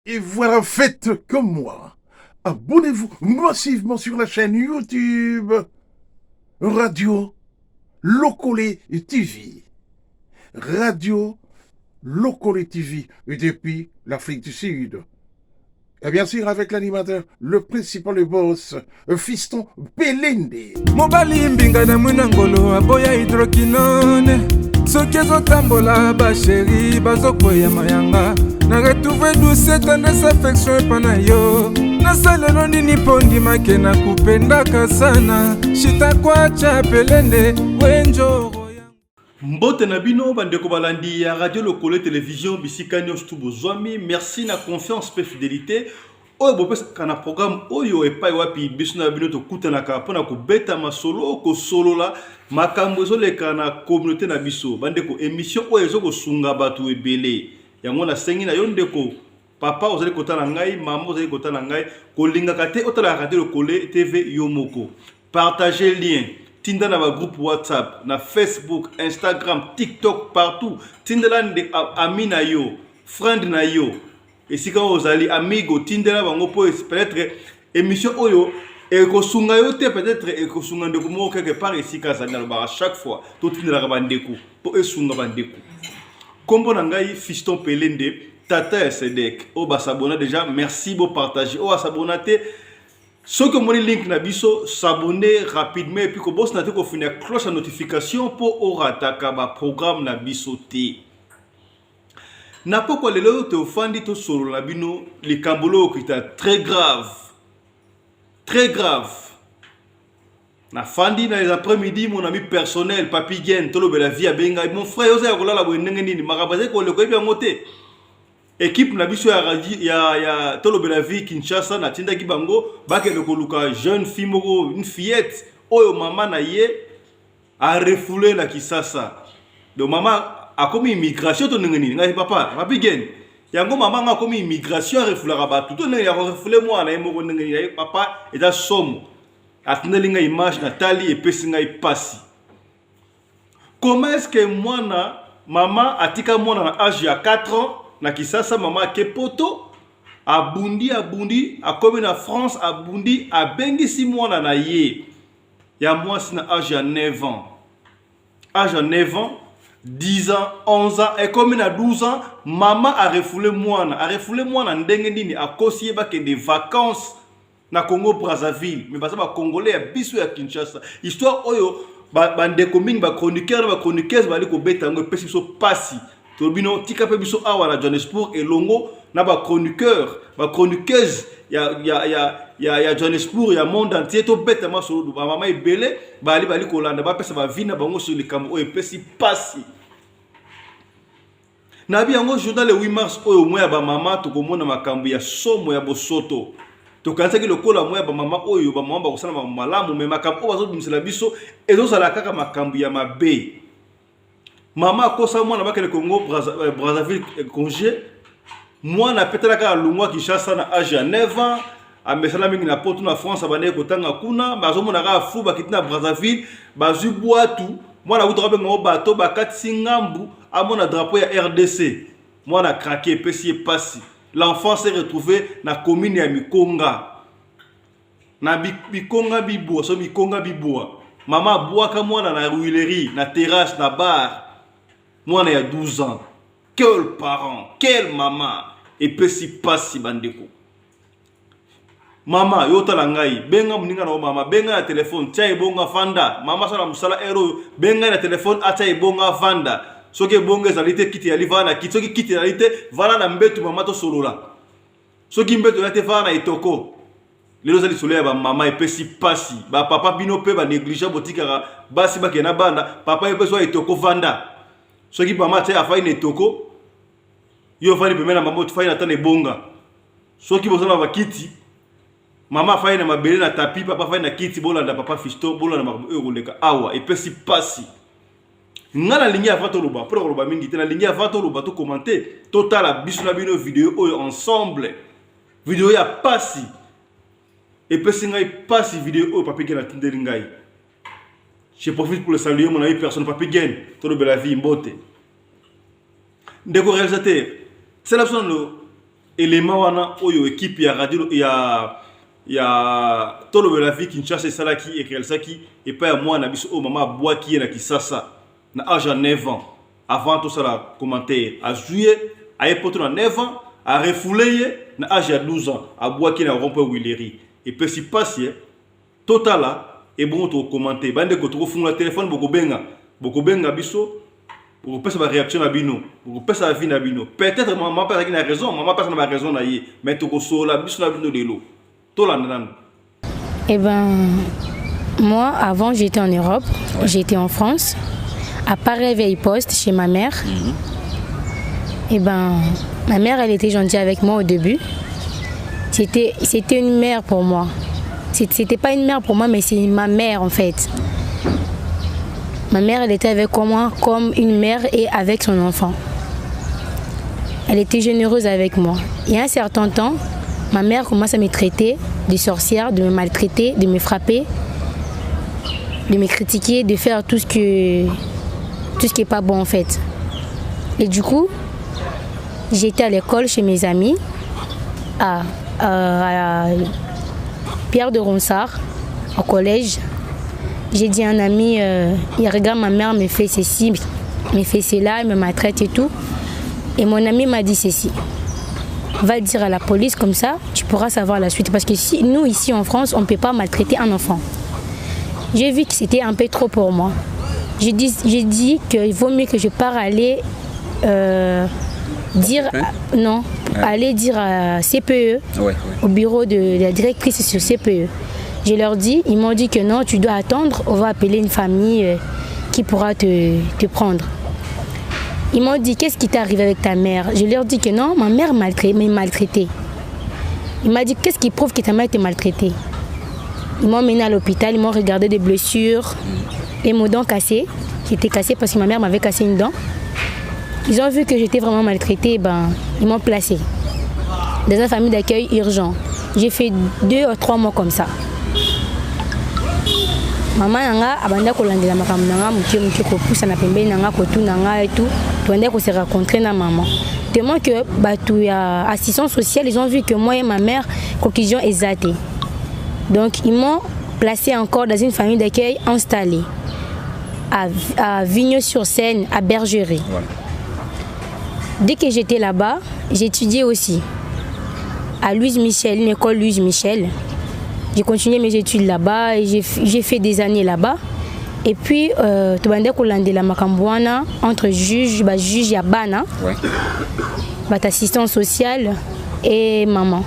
Et voilà, faites comme moi. Abonnez-vous massivement sur la chaîne YouTube Radio Lokole TV. Radio Lokole TV depuis l'Afrique du Sud. Et bien sûr avec l'animateur, le principal boss, Fiston Belende. Mobali mbinga na mwina ngolo aboya hydroquinone. Soki ezotambola basheri bazokwea mayanga. Na retrouve douce tendresse affection epana yo. Nasalelo nini pondi make na kupendaka sana. Shita kwacha Belende wenjo. Mbote na bino bandeko balandi ya Radio Lokole Télévision bisika nyonso tu bozwami. Merci na confiance pe fidélité. Oyo bopesa kana programme oyo epai wapi biso na bino tokutanaka pona kobeta masolo ko solola makambo ezoleka na communauté na biso. Bandeko émission oyo ezokosunga bato ebele. Yango na sengi na yo ndeko papa ozali kotala ngai, maman ozali kotala ngai, kolingaka te otala Radio Lokole TV yo moko. Partagez lien. Tinda na ba groupe WhatsApp, na Facebook, Instagram, TikTok, partout. Tindela de ami na yo, friend na yo. Et si quand vous allez amigo, tindela bango po peut-être émission oyo et ko sunga yo te peut-être et ko sunga ndeko mo quelque part ici ka za à chaque fois. To tindela ka bandeko, po e sunga bandeko. Kombo na ngai Fiston Belende, Tata Sedek. O ba s'abonner déjà, merci beau partager. O s'abonner te ceux qui ont le link na biso s'abonner rapidement et puis que boss na te ko finir cloche à notification pour orataka ba programme na biso te. Na poko lelo te ofandi to solo na bino les kambolo qui est très grave. Très grave. Na fandi na les après-midi mon ami personnel Papi Gen tolo bela vie a benga mon frère oza ko la bo ndenge nini makabaze ko le ko bien moté. Équipe na biso ya tolo bela vie Kinshasa na tinda ki bango ba ke ko luka jeune fille moko une fillette oyo mama na ye a refoulé na Kisasa. Donc mama a commis immigration to ndenge ngai papa Papi Gen yango mama nga commis immigration a refoulé rabatu to ndenge ya refoulé moi na moko ndenge ngai papa et da somme atindeli nga image na tali et pesi ngai pasi. Comment est-ce que moi na mama atika mwana na âge ya 4 ans na Kisasa mama kepoto abundi a comme na France abundi a bengisi mwana na ye ya mwasi na âge ya 9 ans. Âge ya 9 ans, 10 ans, 11 ans et comme na 12 ans mama a refoulé mwana ndenge nini a kosi ba ke des vacances na Congo Brazzaville mais basa ba congolais ya biso ya Kinshasa histoire oyo ba ndeko mingi ba chroniqueur ba chroniqueuse ba liko beta ngo pesi so pasi. Tobino tika pe biso awa na Johannesburg et longo na ba chroniqueur ba chroniqueuse ya Johannesburg ya monde entier to beta masolo ba mama ebele ba ali bali kolanda ba pesa ba vina bango sur le camp oyo pesi pasi na bi yango journal le 8 mars oyo moya ba mama to komona makambo ya somo ya bosoto to kanisa ki lokola moya ba mama oyo ba mama ba kosala malamu me makambo bazo bimisela biso ezo sala kaka makambo ya mabe. Mama kosa mwana bakele Congo Brazzaville congé mwana petela ka lungwa Kinshasa na âge ya 9 ans amesala mingi na poto na France abane kotanga kuna bazo mona ka fu bakitina Brazzaville bazu boatu mwana utoka benga bato bakati singambu amona drapeau ya RDC mwana craqué pesi pasi. L'enfant s'est retrouvé na commune ya Mikonga na Bikonga Biboa so Mikonga Biboa mama boaka mwana na ruilerie na terrasse na bar. Moi, il y a 12 ans. Quel parent, quelle maman. Et puis si passe si bandeko. Maman, yo talangai. Benga mninga na mama. Benga na téléphone. Tia bonga fanda. Mama sala musala ero. Benga na téléphone. Atia bonga fanda. Soke bonga zalite kiti ya livana. Soke kiti ya lite. Vala na mbetu mama to solola. Soke mbetu ya te vala na itoko. Lelo zali soleya ba mama et puis si passe. Ba papa bino pe ba négliger botika basi ba kena banda. Papa e pe so itoko vanda. Ce qui mama te afai ne toko yo fani pemena mama tu fai na tane bonga so ki bosana ba kiti mama fai na mabele na tapi papa fai na kiti bolanda papa Fisto bolanda makambo euroleka awa et pesi pasi ngala lingi avato loba pour loba mingi te na lingi avato loba to commenter total biso na bino vidéo oyo ensemble vidéo ya pasi et pesi ngai pasi vidéo oyo Papi Gen na tindeli ngai. Je profite pour le saluer mon ami personne Papi Gen, tout le bel vie mbote. ndeko réalisateur c'est la son élément wana oyo équipe ya radio ya tolo la vie Kinshasa salaki et réalisaki et pas moi na biso o mama bois qui na Kisasa na âge à 9 ans avant tout ça la commentaire à juillet à époque na 9 ans à refoulé na âge à 12 ans à bois qui na rompo Willery et puis si passe total là et bon to commenter bande ko to fun la téléphone boko benga biso pour passer ma réaction na bino pour passer la vie na bino peut-être maman pas qui a raison maman pas na raison na yé mais to ko so la biso na bino de l'eau to la nan. Eh ben moi avant j'étais en Europe, j'étais en France à Paris Poste chez ma mère. Eh ben ma mère elle était gentille avec moi au début. C'était une mère pour moi. C'était pas une mère pour moi mais c'est ma mère en fait. Ma mère, elle était avec moi comme une mère et avec son enfant. Elle était généreuse avec moi. Il y a un certain temps, ma mère commence à me traiter de sorcière, de me maltraiter, de me frapper, de me critiquer, de faire tout ce qui est pas bon en fait. Et du coup, j'étais à l'école chez mes amis, à Pierre de Ronsard, au collège. J'ai dit à un ami, il regarde ma mère me fait ceci, me fait cela, elle me maltraite et tout. Et mon ami m'a dit ceci. Va dire à la police comme ça, tu pourras savoir la suite. Parce que si, nous ici en France, on ne peut pas maltraiter un enfant. J'ai vu que c'était un peu trop pour moi. J'ai dit qu'il vaut mieux que je parte aller dire, aller dire à CPE, au bureau de la directrice sur CPE. Je leur dis, ils m'ont dit que non, tu dois attendre, on va appeler une famille qui pourra te prendre. Ils m'ont dit, qu'est-ce qui t'est arrivé avec ta mère? Je leur dis que non, ma mère m'a maltraitée. Il m'a dit, qu'est-ce qui prouve que ta mère t'a maltraitée? Ils m'ont mené à l'hôpital, ils m'ont regardé des blessures et mon dent cassée, qui était cassée parce que ma mère m'avait cassé une dent. Ils ont vu que j'étais vraiment maltraitée, ils m'ont placée dans une famille d'accueil urgent. J'ai fait 2 ou 3 mois comme ça. Maman nanga abanda kolandela makambo nanga muke ko poussa na pembeni nanga ko tuna nanga et tout tuende ko se rencontrer na maman tellement que batu ya assistance sociale ils ont vu que moi et ma mère conclusion exacte. Donc ils m'ont placé encore dans une famille d'accueil installée à Vigneux-sur-Seine à Bergerie. Voilà. Dès que j'étais là-bas, j'étudiais aussi à Louise Michel, une école Louise Michel. J'ai continué mes études là-bas et j'ai fait des années là-bas. Et puis, entre juge Yabana, assistante sociale et maman.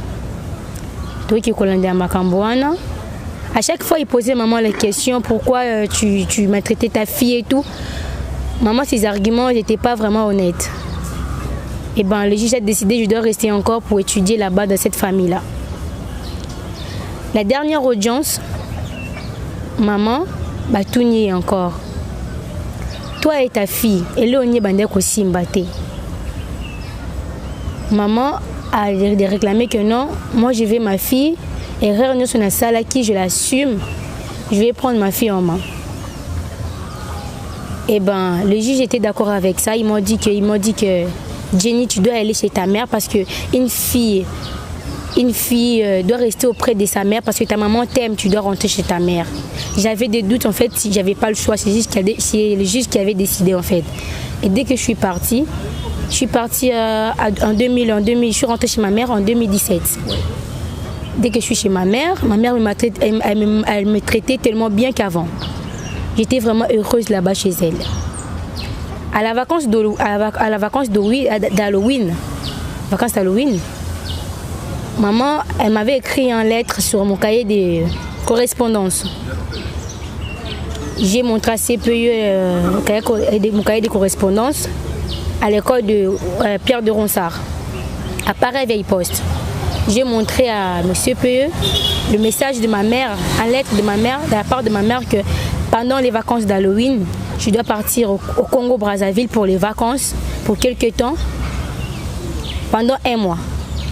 À chaque fois, il posait maman les questions, pourquoi tu m'as traité ta fille et tout. Maman, ses arguments n'étaient pas vraiment honnêtes. Et le juge a décidé que je dois rester encore pour étudier là-bas dans cette famille-là. La dernière audience, maman, tout n'y est encore. Toi et ta fille, elle est bandé aussi mbaté. Maman a réclamé que non, moi je vais ma fille, erreur nous sur la salle à qui je l'assume, je vais prendre ma fille en main. Et le juge était d'accord avec ça. Il m'a dit que Jenny, tu dois aller chez ta mère parce que une fille doit rester auprès de sa mère parce que ta maman t'aime, tu dois rentrer chez ta mère. J'avais des doutes en fait, si j'avais pas le choix, c'est le juge qui avait décidé en fait. Et dès que je suis partie en 2000, je suis rentrée chez ma mère en 2017. Dès que je suis chez ma mère elle me traitait tellement bien qu'avant. J'étais vraiment heureuse là-bas chez elle. À la vacance d'Halloween, maman, elle m'avait écrit une lettre sur mon cahier de correspondance. J'ai montré à CPE mon cahier de correspondance à l'école de Pierre de Ronsard, à Paris Poste. J'ai montré à M. CPE le message de ma mère, une lettre de ma mère, de la part de ma mère que pendant les vacances d'Halloween, je dois partir au Congo-Brazzaville pour les vacances, pour quelques temps, pendant 1 mois.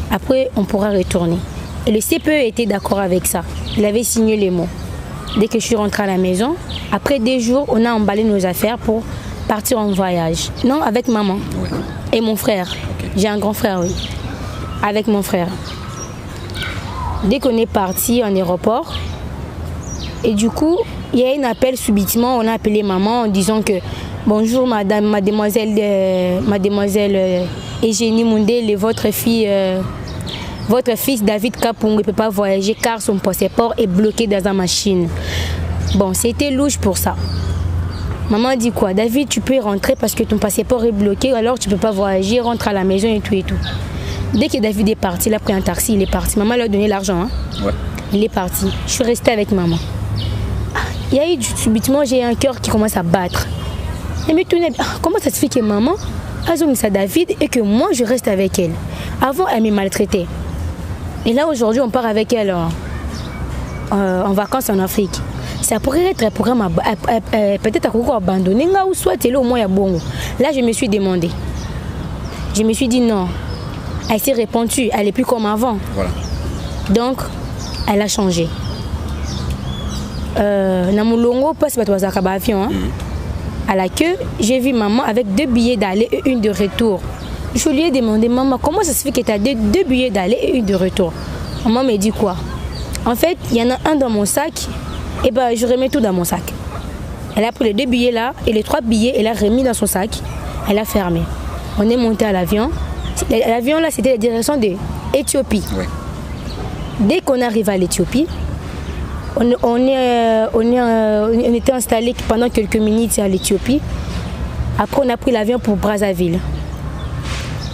Après, on pourra retourner. Et le CPE était d'accord avec ça. Il avait signé les mots. Dès que je suis rentrée à la maison, après 2 jours, on a emballé nos affaires pour partir en voyage. Non, avec maman. Et mon frère. Okay. J'ai un grand frère, oui. Avec mon frère. Dès qu'on est parti en aéroport, et du coup, il y a un appel subitement, on a appelé maman en disant que bonjour madame, mademoiselle Eugénie Mundele, votre fils David Kapung ne peut pas voyager car son passeport est bloqué dans la machine. Bon, c'était louche pour ça. Maman dit quoi? David, tu peux rentrer parce que ton passeport est bloqué, alors tu ne peux pas voyager, rentre à la maison et tout et tout. Dès que David est parti, il a pris un taxi, il est parti. Maman lui a donné l'argent. Hein? Ouais. Il est parti. Je suis restée avec maman. Il y a eu subitement, j'ai un cœur qui commence à battre. Elle me tournait, comment ça se fait que maman a mis ça David et que moi je reste avec elle? Avant, elle me maltraitait. Et là aujourd'hui, on part avec elle en vacances en Afrique. Ça pourrait être un programme peut-être à quoi abandonné ou soit au moins bon. Là, je me suis demandé. Je me suis dit non. Elle s'est répandue, elle n'est plus comme avant. Voilà. Donc, elle a changé. Namulongo passe par avion. À la queue, j'ai vu maman avec 2 billets d'aller et 1 de retour. Je lui ai demandé, maman, comment ça se fait que tu as 2 billets d'aller et 1 de retour? Maman me dit quoi? En fait, il y en a un dans mon sac, et ben je remets tout dans mon sac. Elle a pris les 2 billets là et les 3 billets, elle a remis dans son sac, elle a fermé. On est monté à l'avion. L'avion là, c'était la direction de l'Éthiopie. Ouais. Dès qu'on arrive à l'Éthiopie, on était installé pendant quelques minutes à l'Éthiopie. Après, on a pris l'avion pour Brazzaville.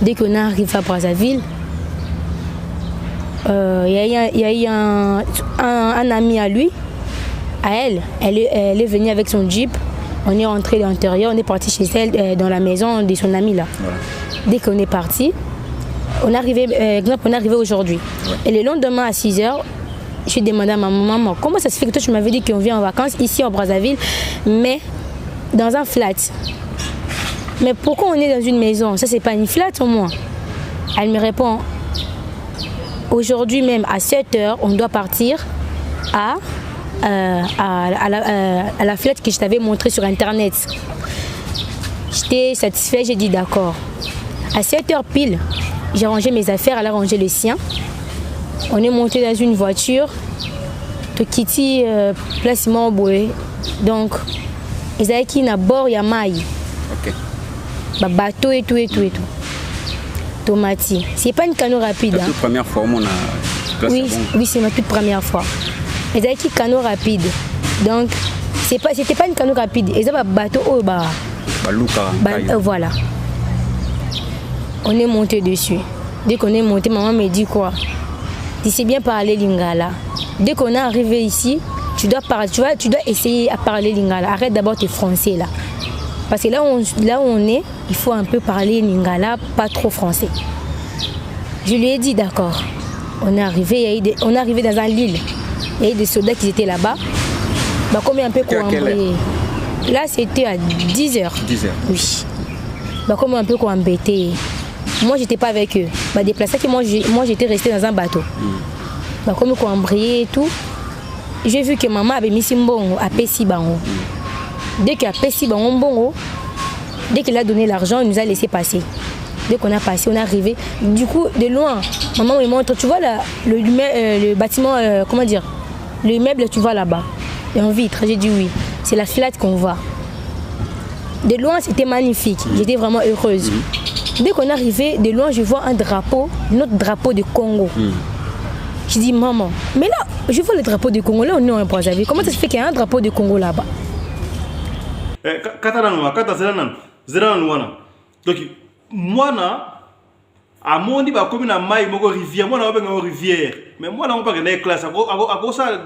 Dès qu'on arrive à Brazzaville, il y a eu un ami à lui, à elle. Elle est venue avec son jeep. On est rentré à l'intérieur, on est parti chez elle, dans la maison de son ami là. Voilà. Dès qu'on est parti, on est arrivé aujourd'hui. Ouais. Et le lendemain à 6h, je demandé à ma maman, comment ça se fait que toi tu m'avais dit qu'on vient en vacances ici en Brazzaville, mais dans un flat. Mais pourquoi on est dans une maison? Ça c'est pas une flat au moins. Elle me répond, aujourd'hui même à 7h, on doit partir à la flat que je t'avais montrée sur internet. J'étais satisfaite, j'ai dit d'accord. À 7h pile, j'ai rangé mes affaires, elle a rangé les siens. On est monté dans une voiture, Tokiti placement boé. Donc, ils avaient qui na bord Yamaï. Ok. Bateau et tout. Tomati. C'est pas une canot rapide. La toute première fois, on a. Oui, c'est ma toute première fois. Ils avaient qui canot rapide. Donc, c'était pas une canot rapide. Ils avaient un bateau au bas. Voilà. On est monté dessus. Dès qu'on est monté, maman me dit quoi? Tu sais bien parler lingala. Dès qu'on est arrivé ici, tu dois essayer à parler lingala. Arrête d'abord tes français là. Parce que là où on est, il faut un peu parler lingala, pas trop français. Je lui ai dit d'accord. On est arrivé dans un île. Il y a eu des soldats qui étaient là-bas. Bah, comme un peu embêté. Là, c'était à 10h. 10h. Oui. Bah, comme un peu embêté. Moi, j'étais pas avec eux. Bah, déplacé que moi, j'étais restée dans un bateau. Bah, comme on embrayait et tout, j'ai vu que maman avait mis Simbongo à Pessi Bango. Dès qu'à Pessi Bango, dès qu'elle a donné l'argent, elle nous a laissé passer. Dès qu'on a passé, on est arrivé. Du coup, de loin, maman me montre, tu vois là, le bâtiment, comment dire, l'immeuble, tu vois là-bas. Et en vitre, j'ai dit oui. C'est la flat qu'on voit. De loin, c'était magnifique. J'étais vraiment heureuse. Dès qu'on est arrivé, de loin, je vois un drapeau, notre drapeau de Congo. Je dis, maman, mais là, je vois le drapeau du Congo, là, on est en Brazzaville. Comment ça se fait qu'il y a un drapeau de Congo là-bas? Donc, moi, à mon niveau, comme une maille, rivière, moi, je une rivière. Mais moi, je ne pas une classe. À cause de la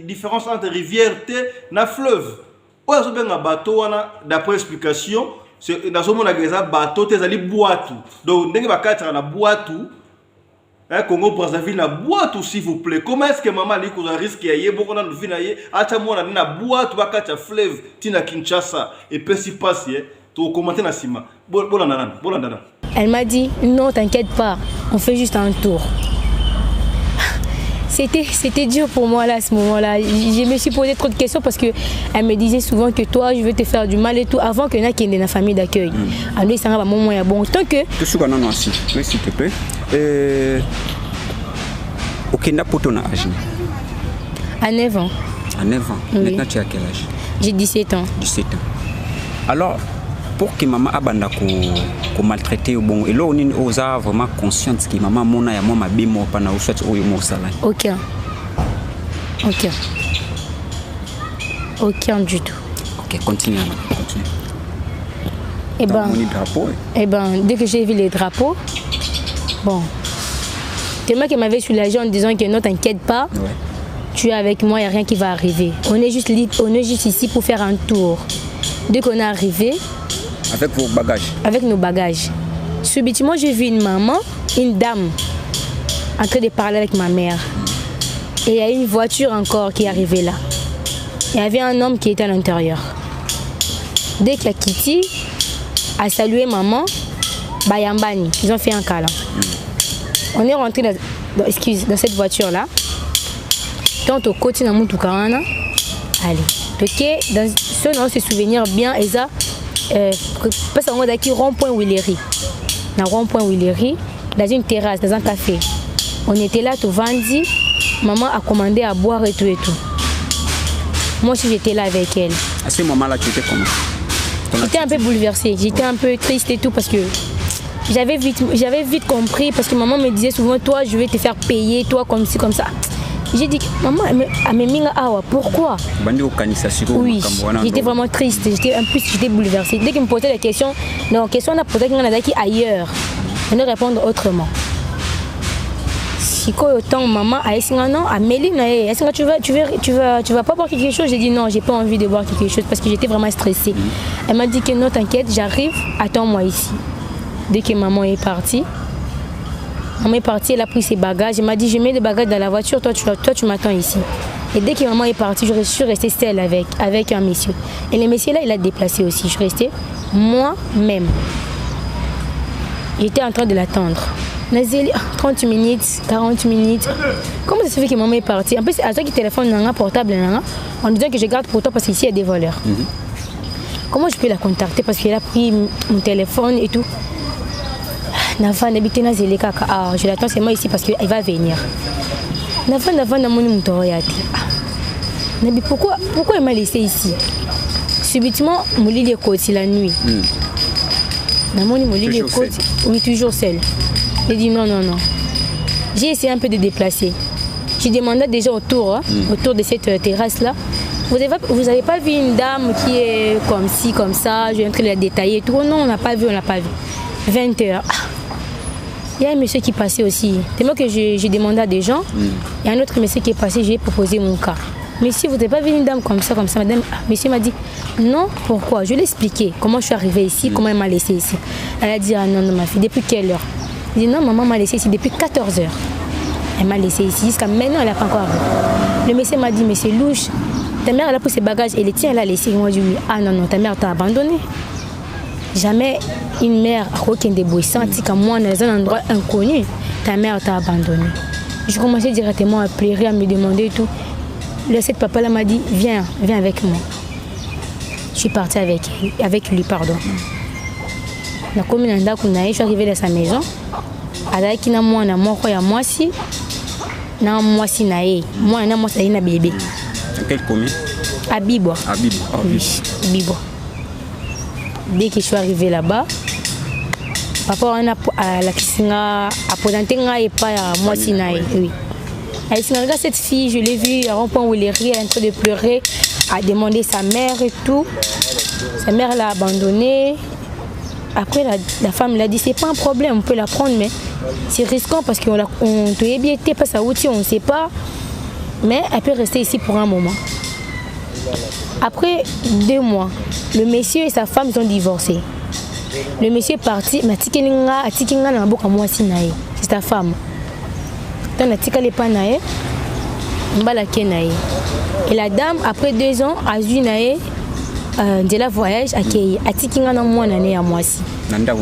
différence entre rivière et fleuve. Moi, je suis un bateau, d'après l'explication, dans ce monde, il y a un bateau, il y a un boîte. Donc, il y a un boîte. Congo Brazzaville na boîte s'il vous plaît. Comment est-ce que maman ali ko risque ya beaucoup na vie na ye acha mona na boîte ba kacha fleuve tina Kinshasa et pesi passe to commenter na sima. Bolanda. Elle m'a dit non, t'inquiète pas, on fait juste un tour. C'était dur pour moi là, à ce moment-là. Je me suis posé trop de questions parce qu'elle me disait souvent que toi, je veux te faire du mal et tout, avant que y ait dans la famille d'accueil. Alors, ça va bon. Tant que... Non, s'il te plaît. Ok, n'a pas ton âge. À 9 ans. À 9 ans. Oui. Maintenant, tu as quel âge? J'ai 17 ans. 17 ans. Alors, pour que maman abanda ko maltraiter bon, et là on est vraiment consciente que maman mona ya moi bimo pana ou soit oyo mo sala. Aucun du tout. Ok, continue. Eh ben, dès que j'ai vu les drapeaux, bon, tellement qu'elle m'avait soulagée en disant que non, t'inquiète pas, ouais. Tu es avec moi, il n'y a rien qui va arriver. On est juste ici pour faire un tour. Dès qu'on est arrivé, avec vos bagages? Avec nos bagages. Subitement, j'ai vu une dame, en train de parler avec ma mère. Et il y a une voiture encore qui est arrivée là. Il y avait un homme qui était à l'intérieur. Dès qu'il a quitté, a salué maman, Bayambani, ils ont fait un câlin. On est rentré dans cette voiture-là. Tant au côté de Moutoukana, allez. Ok, dans ce souvenir bien, et ça, parce qu'on a qui rond-point Willery. Dans rond-point Willery, dans une terrasse, dans un café. On était là, tout vendu. Maman a commandé à boire et tout et tout. Moi aussi, j'étais là avec elle. À ce moment-là, tu étais comment? J'étais un peu bouleversée, j'étais un peu triste et tout parce que j'avais vite compris parce que maman me disait souvent, toi, je vais te faire payer, toi, comme ci, comme ça. J'ai dit, maman, pourquoi? Oui, j'étais vraiment triste, j'étais bouleversée. Dès qu'il me posait des questions, on a posé ailleurs. On allait répondre autrement. Si autant maman a dit non, Amélie, est-ce que tu vas pas boire quelque chose? J'ai dit non, j'ai pas envie de boire quelque chose parce que j'étais vraiment stressée. Elle m'a dit que non, t'inquiète, j'arrive, attends-moi ici. Dès que maman est partie, elle a pris ses bagages. Elle m'a dit, je mets les bagages dans la voiture, toi tu m'attends ici. Et dès que maman est partie, je suis restée seule avec un monsieur. Et le monsieur là, il a déplacé aussi. Je suis restée moi-même. J'étais en train de l'attendre. 30 minutes, 40 minutes. Comment ça se fait que maman est partie? En plus, à toi qui téléphone dans un portable en disant que je garde pour toi parce qu'ici il y a des voleurs. Comment je peux la contacter parce qu'elle a pris mon téléphone et tout? Je l'attends seulement ici parce qu'elle va venir. Pourquoi elle m'a laissé ici? Subitement, mon lit est côté la nuit. Oui, toujours seule. J'ai dit non. J'ai essayé un peu de déplacer. J'ai demandé déjà autour de cette terrasse-là. Vous n'avez pas vu une dame qui est comme ci, comme ça? Je vais entrer la détailler et tout. Non, on n'a pas vu. 20h. Il y a un monsieur qui passait aussi. Tellement que j'ai demandé à des gens. Il y a un autre monsieur qui est passé, j'ai proposé mon cas. Monsieur, vous n'avez pas vu une dame comme ça, madame? Monsieur m'a dit, non, pourquoi? Je lui ai expliqué comment je suis arrivée ici, comment elle m'a laissé ici. Elle a dit, ah non, ma fille, depuis quelle heure? Je dit, non, maman m'a laissé ici depuis 14h. Elle m'a laissé ici, jusqu'à maintenant, elle n'a pas encore arrivé. Le monsieur m'a dit, mais c'est louche. Ta mère, elle a pris ses bagages et les tiens, elle a laissé. Moi, je lui ai dit, ah non, ta mère t'a abandonné. Jamais une mère a aucun débrouille, senti qu'à moi, dans un endroit inconnu, ta mère t'a abandonné. Je commençais directement à pleurer, à me demander et tout. Cette papa-là m'a dit, viens avec moi. Je suis partie avec lui, pardon. Je suis arrivée dans sa maison. Elle a moi si na moi si nae. Moi na moi na bébé. Quelle commune? Abibo. Oui, Abibo. Dès que je suis arrivée là-bas, papa a la kisinga a présenté et pas moi si nae. Oui. Elle s'est regardée cette fille, je l'ai vue à un point où elle est en train de pleurer, a demandé sa mère et tout. Sa mère l'a abandonnée. Après, la femme l'a dit, c'est pas un problème, on peut la prendre, mais c'est risquant parce qu'on te ébiété, pas sa outil, on ne sait pas. Mais elle peut rester ici pour un moment. Après 2 mois, le monsieur et sa femme sont divorcés. Le monsieur est parti, mais c'est sa femme. Et la dame, après 2 ans, a vu de la voyage à Kei. A tikinga na moi nane ya mwasi. Nanda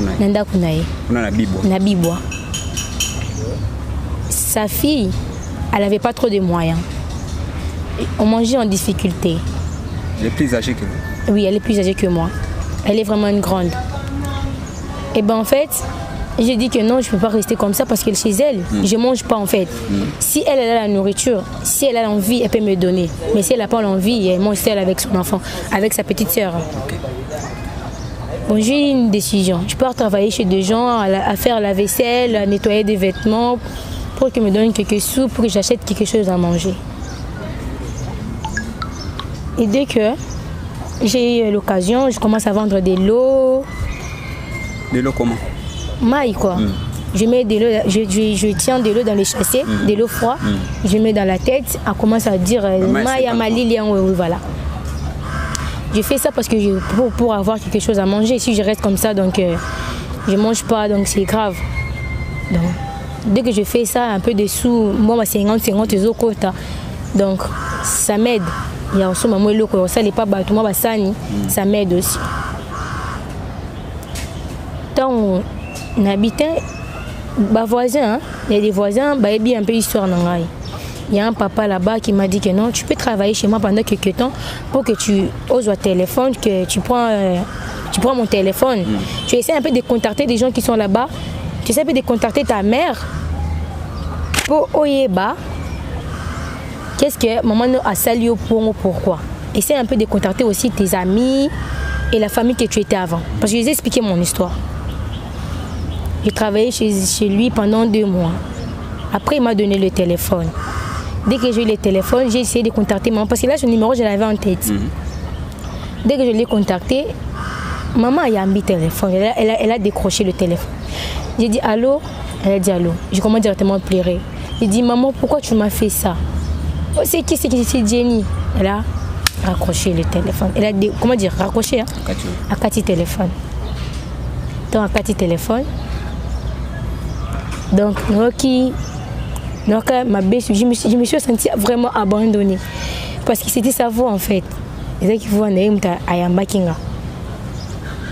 kunaye. On a la Bibo. Na Bibo. Sa fille elle n'avait pas trop de moyens. On mangeait en difficulté. Elle est plus âgée que vous? Oui, elle est plus âgée que moi. Elle est vraiment une grande. Et ben en fait, j'ai dit que non, je ne peux pas rester comme ça parce que chez elle, je ne mange pas en fait. Si elle a la nourriture, si elle a l'envie, elle peut me donner. Mais si elle n'a pas l'envie, elle mange seule avec son enfant, avec sa petite sœur. Bon, j'ai eu une décision. Je pars travailler chez des gens, à faire la vaisselle, à nettoyer des vêtements, pour qu'ils me donnent quelques sous, pour que j'achète quelque chose à manger. Et dès que j'ai eu l'occasion, je commence à vendre des lots. Des lots comment? Maille quoi. Je mets des lots, je tiens des lots dans les chassés, des lots froids, je mets dans la tête, on commence à dire maille à ma Lilian, oui, voilà. Je fais ça parce que pour avoir quelque chose à manger. Si je reste comme ça, donc je ne mange pas, donc c'est grave. Donc, dès que je fais ça, un peu de sous, moi, 50 euros, donc ça m'aide. Il y a aussi maman loko, ça n'est pas bateau, moi, ça m'aide aussi. Tant on habitait, voisins, il y a des voisins, il y a bien un peu d'histoire. Il y a un papa là-bas qui m'a dit que non, tu peux travailler chez moi pendant quelques temps pour que tu oses au téléphone, que tu prends mon téléphone. Tu essaies un peu de contacter des gens qui sont là-bas. Tu essaies un peu de contacter ta mère pour Oyeba. Qu'est-ce que maman a sali au point, pourquoi? Essaie un peu de contacter aussi tes amis et la famille que tu étais avant. Parce que je les ai expliqué mon histoire. J'ai travaillé chez lui pendant 2 mois. Après, il m'a donné le téléphone. Dès que j'ai eu le téléphone, j'ai essayé de contacter maman. Parce que là, son numéro, je l'avais en tête. Dès que je l'ai contacté, maman a mis le téléphone. Elle a décroché le téléphone. J'ai dit allô. Elle a dit allô. Je commence directement à pleurer. J'ai dit maman, pourquoi tu m'as fait ça? Oh, c'est qui? C'est Jenny. Elle a raccroché le téléphone. Elle a raccroché hein? À Cathy téléphone. Donc à Cathy téléphone. Donc je me suis sentie vraiment abandonnée. Parce que c'était sa voix en fait. C'est qui voit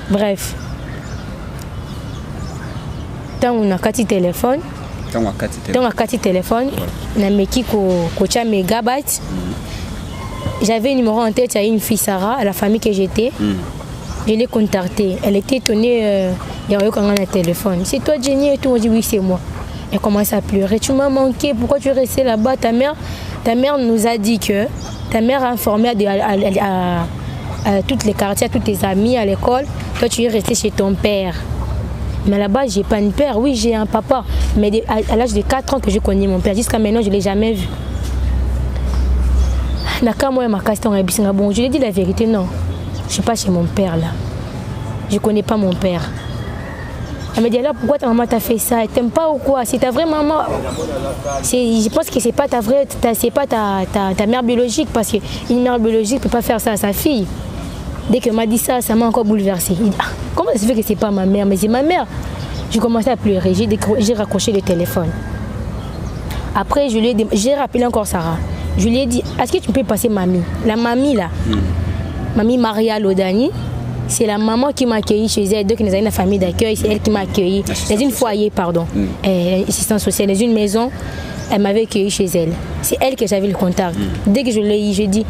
bref. Tant on a Cathy téléphone. Tant on a Cathy téléphone. On a Meki Kocha Megabyte. J'avais un numéro en tête, il y a une fille Sarah, à la famille que j'étais. Je l'ai contactée. Elle était étonnée. Il y a eu quand on a un téléphone. C'est toi Jenny et tout. On dit oui, c'est moi. Elle commence à pleurer. Tu m'as manqué. Pourquoi tu es restée là-bas? Ta mère nous a dit que ta mère a informé à toutes les quartiers, à tous tes amis à l'école. Toi, tu es resté chez ton père. Mais là-bas, j'ai pas un père. Oui, j'ai un papa. Mais à l'âge de 4 ans que je connais mon père. Jusqu'à maintenant, je ne l'ai jamais vu. Bon, je lui ai dit la vérité, non. Je ne suis pas chez mon père là. Je ne connais pas mon père. Elle me dit alors pourquoi ta maman t'a fait ça? Elle t'aime pas ou quoi? C'est ta vraie maman. Je pense que c'est pas ta vraie, c'est pas ta mère biologique parce qu'une mère biologique peut pas faire ça à sa fille. Dès qu'elle m'a dit ça, ça m'a encore bouleversée. Comment ça se fait que c'est pas ma mère? Mais c'est ma mère. J'ai commencé à pleurer. J'ai raccroché le téléphone. Après j'ai rappelé encore Sarah. Je lui ai dit est-ce que tu peux passer mamie? La mamie là. Mamie Maria Lodani. C'est la maman qui m'a accueilli chez elle. Donc, nous avons une famille d'accueil. C'est elle qui m'a accueilli. Dans une foyer, pardon. Assistance sociale. Dans une maison, elle m'avait accueilli chez elle. C'est elle que j'avais le contact. Dès que je l'ai eu, je dis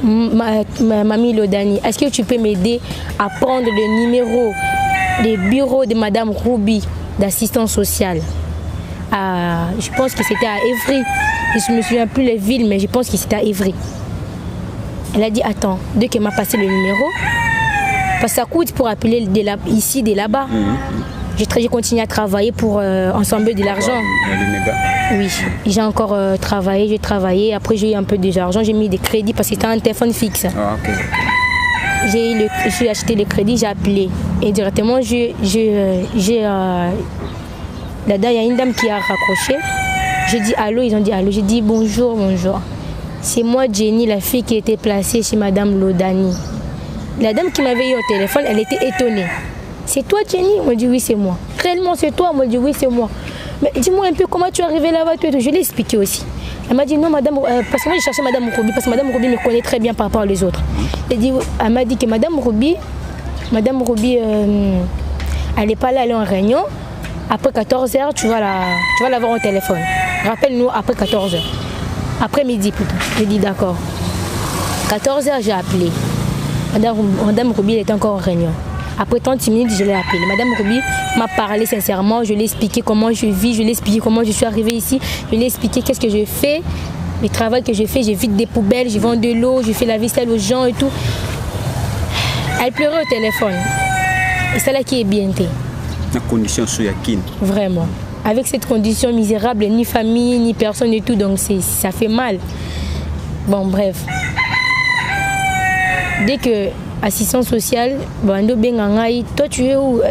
Mamie Lodani, est-ce que tu peux m'aider à prendre le numéro des bureaux de Madame Roubi d'assistance sociale? Je pense que c'était à Évry. Je ne me souviens plus les villes, mais je pense que c'était à Évry. Elle a dit attends, dès qu'elle m'a passé le numéro, parce que ça coûte pour appeler ici, de là-bas. J'ai continué à travailler pour ensembler de l'argent. Oui, j'ai encore travaillé, j'ai travaillé. Après, j'ai eu un peu d'argent, j'ai mis des crédits parce que c'était un téléphone fixe. J'ai acheté les crédits, j'ai appelé. Et directement, là-dedans, il y a une dame qui a raccroché. J'ai dit allô, ils ont dit allô. J'ai dit bonjour, bonjour. C'est moi, Jenny, la fille qui était placée chez Madame Lodani. La dame qui m'avait eu au téléphone, elle était étonnée. C'est toi, Jenny? On m'a dit oui, c'est moi. Réellement, c'est toi? On m'a dit oui, c'est moi. Mais dis-moi un peu comment tu es arrivée là-bas. Je l'ai expliqué aussi. Elle m'a dit non, madame, parce que moi j'ai cherché Madame Roubi, parce que Madame Roubi me connaît très bien par rapport aux autres. Elle m'a dit que Madame Roubi, elle n'est pas là, elle est en réunion. Après 14h, tu vas la voir au téléphone. Rappelle-nous après 14h. Après-midi plutôt. J'ai dit d'accord. 14h, j'ai appelé. Madame Ruby était encore en réunion. Après 30 minutes, je l'ai appelée. Madame Ruby m'a parlé sincèrement. Je lui ai expliqué comment je vis, je lui ai expliqué comment je suis arrivée ici. Je lui ai expliqué qu'est-ce que je fais, le travail que je fais. Je vide des poubelles, je vends de l'eau, je fais la vaisselle aux gens et tout. Elle pleurait au téléphone. Et c'est là qui est bien. La condition sous Yakin. Vraiment. Avec cette condition misérable, ni famille, ni personne et tout, donc ça fait mal. Bon, bref. Dès que assistance sociale, toi tu es où?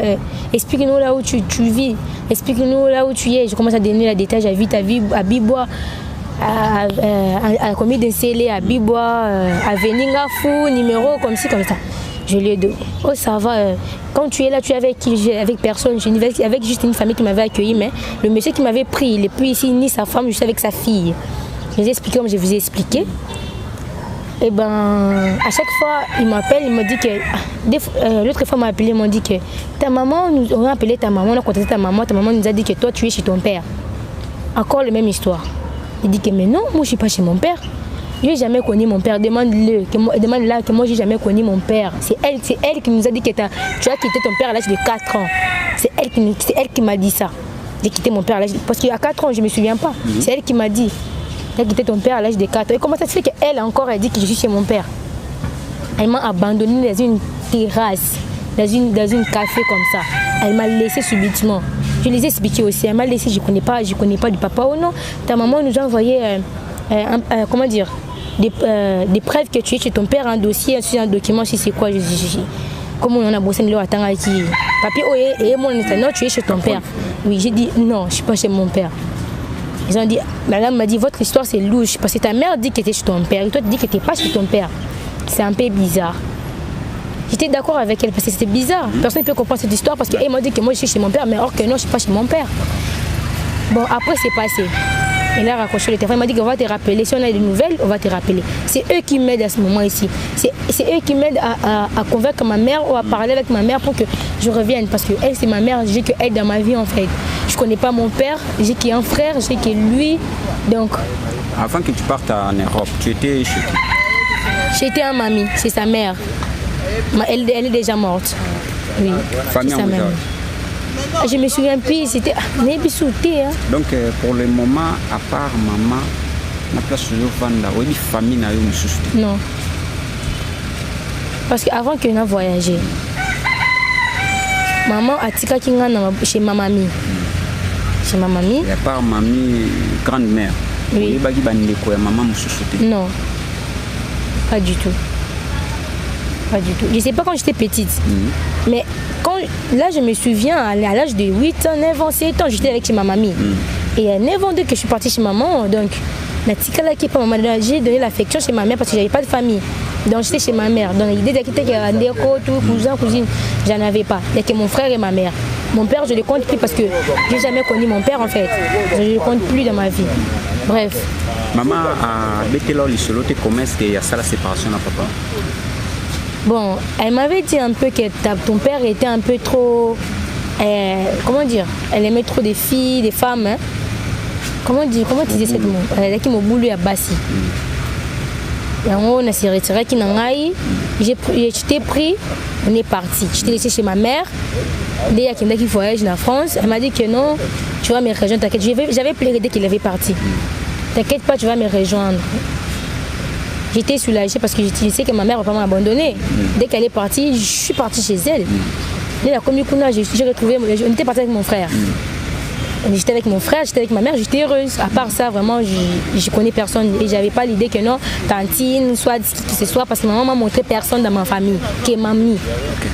Explique-nous là où tu vis, explique-nous là où tu es. Je commence à donner la détail, à Bibois, à combien de scellés, à Bibois, à Veningafou, numéro comme ci, comme ça. Je lui ai dit, oh ça va, quand tu es là, tu es avec qui? Avec personne, avec juste une famille qui m'avait accueilli, mais le monsieur qui m'avait pris, il n'est plus ici, ni sa femme, je suis avec sa fille. Je les ai expliqué comme je vous ai expliqué. Et ben, à chaque fois, il m'appelle, il me dit que... l'autre fois, il m'a appelé, il m'a dit que ta maman, on a appelé ta maman, on a contacté ta maman nous a dit que toi, tu es chez ton père. Encore la même histoire. Il dit que mais non, moi, je ne suis pas chez mon père. Je n'ai jamais connu mon père. Demande-là que moi, je n'ai jamais connu mon père. C'est elle qui nous a dit que tu as quitté ton père à l'âge de 4 ans. C'est elle qui m'a dit ça. J'ai quitté mon père à l'âge de... Parce qu'il y a 4 ans, je ne me souviens pas. C'est elle qui m'a dit. Elle a quitté ton père à l'âge de 4 ans. Et comment ça se fait qu'elle encore, elle dit que je suis chez mon père? Elle m'a abandonné dans une terrasse, dans une café comme ça. Elle m'a laissé subitement. Je les ai expliqué aussi. Elle m'a laissé, je connais pas du papa ou non. Ta maman nous a envoyé, comment dire, des preuves que tu es chez ton père, un dossier, un document, si c'est quoi. Comment on a bossé le attend qui papier, oh, et mon non, tu es chez ton père. Oui, j'ai dit non, je ne suis pas chez mon père. Ils ont dit, madame m'a dit, votre histoire c'est louche, parce que ta mère dit que tu es chez ton père, et toi tu dis que tu n'es pas chez ton père. C'est un peu bizarre. J'étais d'accord avec elle, parce que c'était bizarre. Personne ne peut comprendre cette histoire, parce qu'elle m'a dit que moi je suis chez mon père, mais or que non, je ne suis pas chez mon père. Bon, après c'est passé. Elle a raccroché le téléphone, elle m'a dit qu'on va te rappeler. Si on a des nouvelles, on va te rappeler. C'est eux qui m'aident à ce moment ici. C'est eux qui m'aident à convaincre ma mère ou à parler avec ma mère pour que je revienne. Parce que elle, c'est ma mère, j'ai qu'elle dans ma vie en fait. Je ne connais pas mon père, j'ai qu'un frère, j'ai que lui. Donc... Avant que tu partes en Europe, tu étais chez qui? J'étais en mamie, c'est sa mère. Elle est déjà morte. Oui, famille c'est sa mère. Je me souviens plus, c'était Nebisouté. Donc pour le moment, à part maman, la place où je vends, oui, famille n'a eu une souci. Non. Parce qu'avant qu'on a voyagé, maman a tika kinga chez ma mamie. Chez ma mamie. Et à part mamie, grande-mère. Oui. Maman me non. Pas du tout. Pas du tout. Je ne sais pas quand j'étais petite. Mais quand, là, je me souviens, à l'âge de 8 ans, 9 ans, 7 ans, j'étais avec chez ma mamie. Et à 9 ans, dès que je suis partie chez maman, donc, j'ai donné l'affection chez ma mère parce que je n'avais pas de famille. Donc, j'étais chez ma mère. Donc, l'idée d'être cousin, cousine, je n'en avais pas. Il n'y a que mon frère et ma mère. Mon père, je ne le compte plus parce que je n'ai jamais connu mon père, en fait. Je ne le compte plus dans ma vie. Bref. Maman a bété comment est-ce qu'il y a ça, la séparation, là, papa? Bon, elle m'avait dit un peu que ton père était un peu trop... comment dire? Elle aimait trop des filles, des femmes. Hein? Comment tu disais cette mot? Elle a dit qu'il m'a boulu à Bassi. Et en haut, on s'est retiré qui n'a pas. J'étais pris, on est parti. J'étais laissé chez ma mère. Il y a quelqu'un qui voyage en France. Elle m'a dit que non, tu vas me rejoindre, t'inquiète. J'avais pleuré dès qu'il avait parti. T'inquiète pas, tu vas me rejoindre. J'étais soulagée parce que je sais que ma mère va pas m'abandonner. Dès qu'elle est partie, je suis partie chez elle. J'ai retrouvé, on était parti avec mon frère. J'étais avec mon frère, j'étais avec ma mère, j'étais heureuse. À part ça, vraiment, je connais personne. Et j'avais pas l'idée que non, tantine, soit qui que ce soit, parce que maman m'a montré personne dans ma famille, qui est mamie. Okay.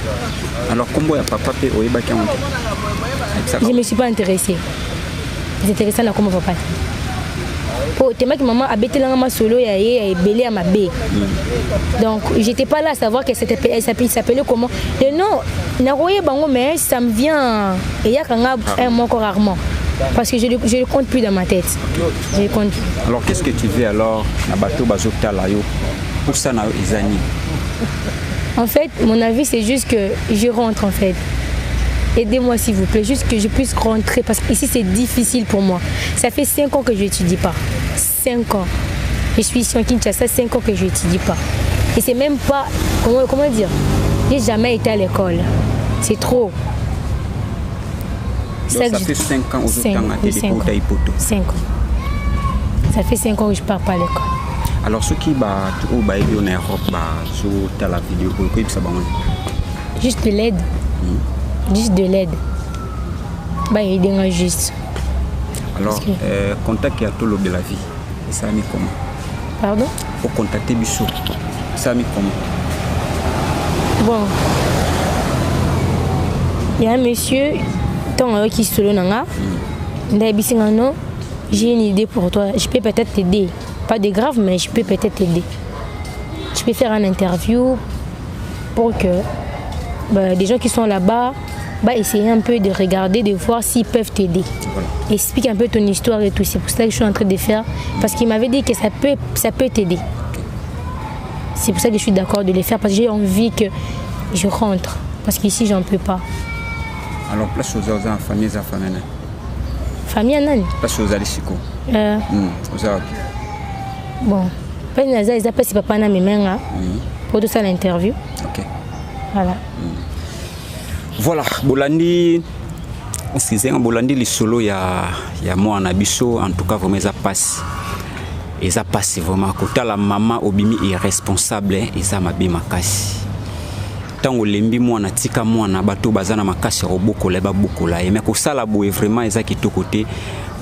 Alors, comment papa peut je ne me suis pas intéressée. Je suis intéressée à comment papa. Oh, tu m'as dit que maman a bêté dans ma solo et belé à ma baie. Donc, j'étais pas là à savoir qu'elle s'appelait comment. Et non, mais ça me vient. Et il y a un mot encore rarement. Parce que je ne le compte plus dans ma tête. Je le compte plus. Alors, qu'est-ce que tu veux alors à bateau pour ça, en fait, mon avis, c'est juste que je rentre en fait. Aidez-moi s'il vous plaît, juste que je puisse rentrer parce qu'ici c'est difficile pour moi. Ça fait 5 ans que je n'étudie pas. 5 ans. Je suis ici en Kinshasa 5 ans que je n'étudie pas. Et c'est même pas, comment dire, j'ai jamais été à l'école. C'est trop. Donc, ça fait 5 ans aux 5 ans. 5 ans. Ça fait 5 ans que je ne pars pas à l'école. Alors, ce qui va en Europe, sur la vidéo, ça va juste de l'aide. Juste de l'aide. Bah, il est juste. Alors, contact à tout le de la vie. Et ça a mis comment? Pardon? Pour contacter Bissot. Ça a mis comment? Bon. Il y a un monsieur qui est solo nanga. Non, j'ai une idée pour toi. Je peux peut-être t'aider. Pas de grave, mais je peux peut-être t'aider. Je peux faire une interview pour que des gens qui sont là-bas essayer un peu de regarder, de voir s'ils peuvent t'aider. Voilà. Explique un peu ton histoire et tout. C'est pour ça que je suis en train de faire. Parce qu'il m'avait dit que ça peut t'aider. C'est pour ça que je suis d'accord de les faire. Parce que j'ai envie que je rentre. Parce qu'ici, j'en peux pas. Alors, place aux familles, famille, Anani. Place aux Alisiko. Bon. Ils appellent papa na mes pour tout ça l'interview. Ok. Voilà. Voilà, Bolandi, excusez-moi, Bolandi les solo ya moi en abisso, en tout cas vraiment ça passe. Et ça passe vraiment. Quand la maman obimi irresponsable, et ça m'a bien makasi. Tant que lembi moi na tika moi na bateau bazana makasi roboko la baboko la. Et mais que ça la boue vraiment et ça qui est au côté.